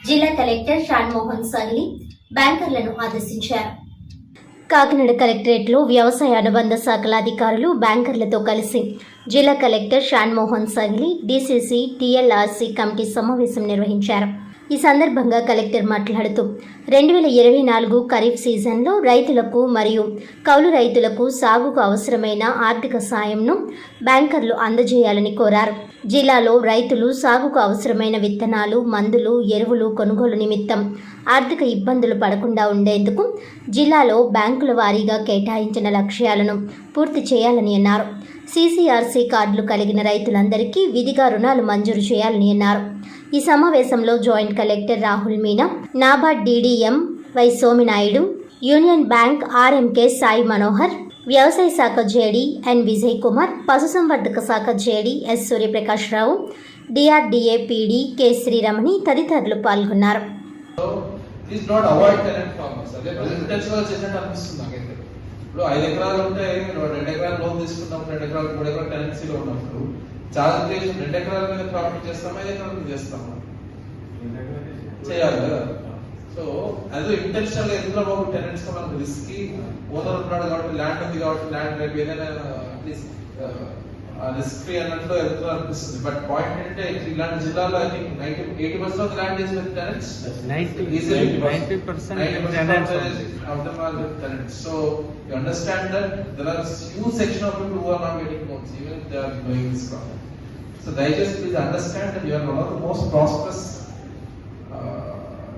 జిల్లా కలెక్టర్ షాన్మోహన్ సాగిలి బ్యాంకర్లను ఆదేశించారు. కాకినాడ కలెక్టరేట్లో వ్యవసాయ అనుబంధ శాఖల అధికారులు బ్యాంకర్లతో కలిసి జిల్లా collector Shanmohan Sagili DCC TLRC committee సమావేశం నిర్వహించారు. ఈ సందర్భంగా కలెక్టర్ మాట్లాడుతూ 2024 ఖరీఫ్ సీజన్లో రైతులకు మరియు కౌలు రైతులకు సాగుకు అవసరమైన ఆర్థిక సాయంను బ్యాంకర్లు అందజేయాలని కోరారు. జిల్లాలో రైతులు సాగుకు అవసరమైన విత్తనాలు, మందులు, ఎరువులు కొనుగోలు నిమిత్తం ఆర్థిక ఇబ్బందులు పడకుండా ఉండేందుకు జిల్లాలో బ్యాంకుల వారీగా కేటాయించిన లక్ష్యాలను పూర్తి చేయాలని అన్నారు. CCRC కార్డులు కలిగిన రైతులందరికీ విధిగా రుణాలు మంజూరు చేయాలని అన్నారు. ఈ సమావేశంలో joint collector Rahul Meena, NABARD DDM Y Sominaidu, union bank RMK Sai Manohar, వ్యవసాయ శాఖ JD N విజయ్ కుమార్, పశుసంవర్ధక శాఖ JD S సూర్యప్రకాష్ రావు, DRDA PD K శ్రీరమణి తదితరులు పాల్గొన్నారు. ఇప్పుడు 5 ఎకరాలు ఉంటే 2 ఎకరాలు లోన్ తీసుకున్నాం, 2 ఎకరాలు 3 ఎకరాలు టెనెన్సీలో ఉన్నప్పుడు ఛార్జ్ చేసి 2 ఎకరాల మీద ప్రాఫిట్ చేస్తామా, 5 ఎకరాల మీద చేస్తామా? చేయాలి కదా. సో అదే ఇంటెన్షనల్ ఎందులో బాబు టెనెంట్స్ గా మనకు రిస్క్, ఓనర్ ఉన్నాడు కాబట్టి ల్యాండ్ ఉంది కాబట్టి ల్యాండ్ రేపు ఏదైనా అట్లీస్ట్ రిస్క్ ఫ్రీ అన్నట్లు వెళ్తున్నా అనిపిస్తుంది. బట్ పాయింట్ ఏంటంటే ఇలాంటి జిల్లాలో I think 80% of land is with tenants, 90% of them are with tenants. So you understand that there are huge section of people who are not getting loans even if they are doing this problem. So just please understand that you are one of the most prosperous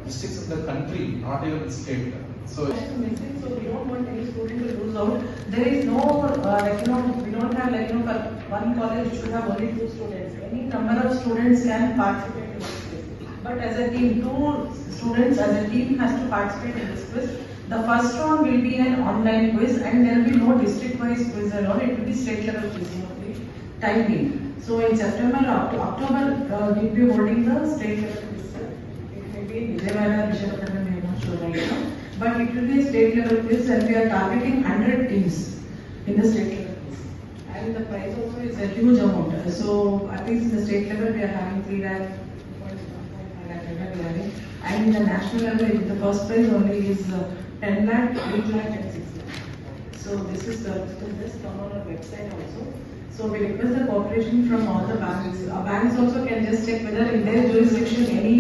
districts in the country, not even the state. So we don't want any student to lose out. There is no we don't have for one college should have only 2 students. Any number of students can participate in this quiz. But as a team, 2 students as a team has to participate in this quiz. The first round will be an online quiz and there will be no district wise quiz at all. It will be state level quiz only, time being. So in September or October we will be holding the state level quiz. It may be Vijayawada, Vishakhapatnam, I am not sure right now. But it will be a state level quiz and we are targeting 100 teams in the state level quiz. And the prize also is a huge amount. So at least in the state level we are having 3 lakh, 1.5 lakh we are having. And in the national level the first prize only is 10 lakh, 8 lakh and 6 lakh. So this is just come on our website also. So we request the cooperation from all the banks. Banks also can just check whether in their jurisdiction any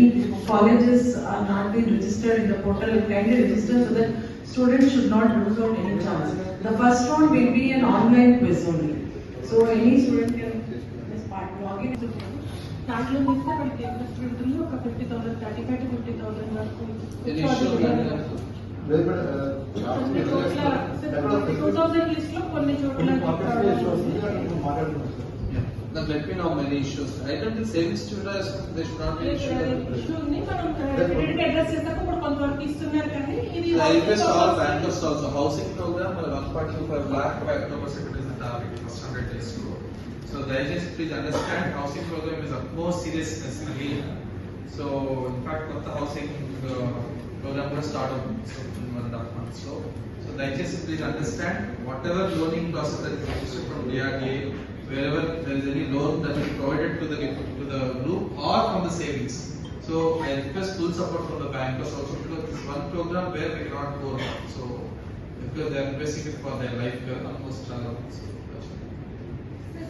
colleges are not being registered in the portal. You kindly register so that students should not lose out any chance. The first round will be an online quiz only. So any student can just log in. దాంట్లో మిగతా వాళ్ళకి స్టూడెంట్లు ఒక 50,000, 35,000 to 50,000 వరకు. 2000 list లో కొన్ని చోట్ల let me know many issues. I don't think savings students they should not be issued ni మనం క్రెడిట్ అడ్రస్ చేస్తాక కూడా కొంతవరకు ఇస్తున్నారు కానీ ఇది I request all bankers also housing program 1.25 lakh October second is the target for 100 days to go. So please understand housing program is of most seriousness in India. So in fact what the housing program will start on 1.5 months. So please understand whatever loaning process that is registered from DRDA, wherever there is any loan that is provided to the group or from the savings. So I request full support from the bankers also because this one program where we cannot go wrong. So because they are investing it for their life, we are almost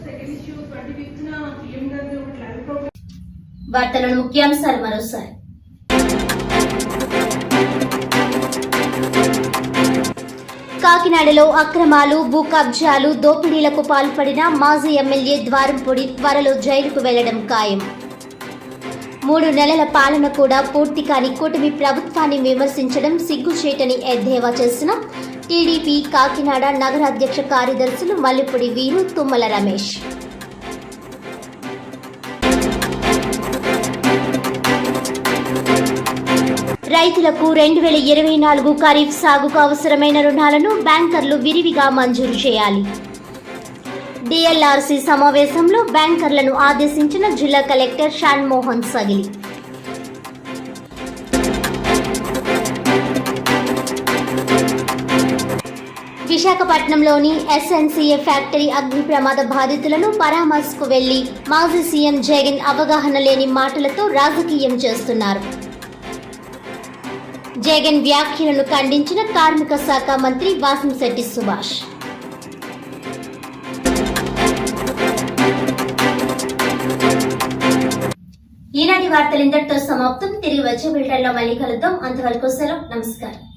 second issue 25th na PM గారి ఒక clarity programme. వార్తలను ముఖ్యాంశాలు మరోసారి. కాకినాడలో అక్రమాలు, భూ కబ్జాలు, దోపిడీలకు పాల్పడిన మాజీ ఎమ్మెల్యే ద్వారంపూడి త్వరలో జైలుకు వెళ్లడం ఖాయం. 3 నెలల పాలన కూడా పూర్తి కాని కూటమి ప్రభుత్వాన్ని విమర్శించడం సిగ్గుచేటని ఎద్దేవా చేసిన టీడీపీ కాకినాడ నగర అధ్యక్ష కార్యదర్శులు మల్లిపూడి వీరు, తుమ్మల రమేష్. రైతులకు 2024 ఖరీఫ్ సాగుకు అవసరమైన రుణాలను బ్యాంకర్లు విరివిగా మంజూరు చేయాలి. DLRC సమావేశంలో బ్యాంకర్లను ఆదేశించిన జిల్లా కలెక్టర్ షాన్మోహన్ సగిలి. విశాఖపట్నంలోని SNCA ఫ్యాక్టరీ అగ్ని ప్రమాద బాధితులను పరామర్శకు వెళ్లి మాజీ సీఎం జగన్ అవగాహన లేని మాటలతో రాజకీయం చేస్తున్నారు. జగన్ వ్యాఖ్యలను ఖండించిన కార్మిక శాఖ మంత్రి వాసంశెట్టి సుభాష్. ఈనాటి వార్తలు ఇంతటితో సమాప్తం. తిరిగి వచ్చే బిల్టన్లో మళ్ళీ కలుద్దాం. అంతవరకు సెలవు. నమస్కారం.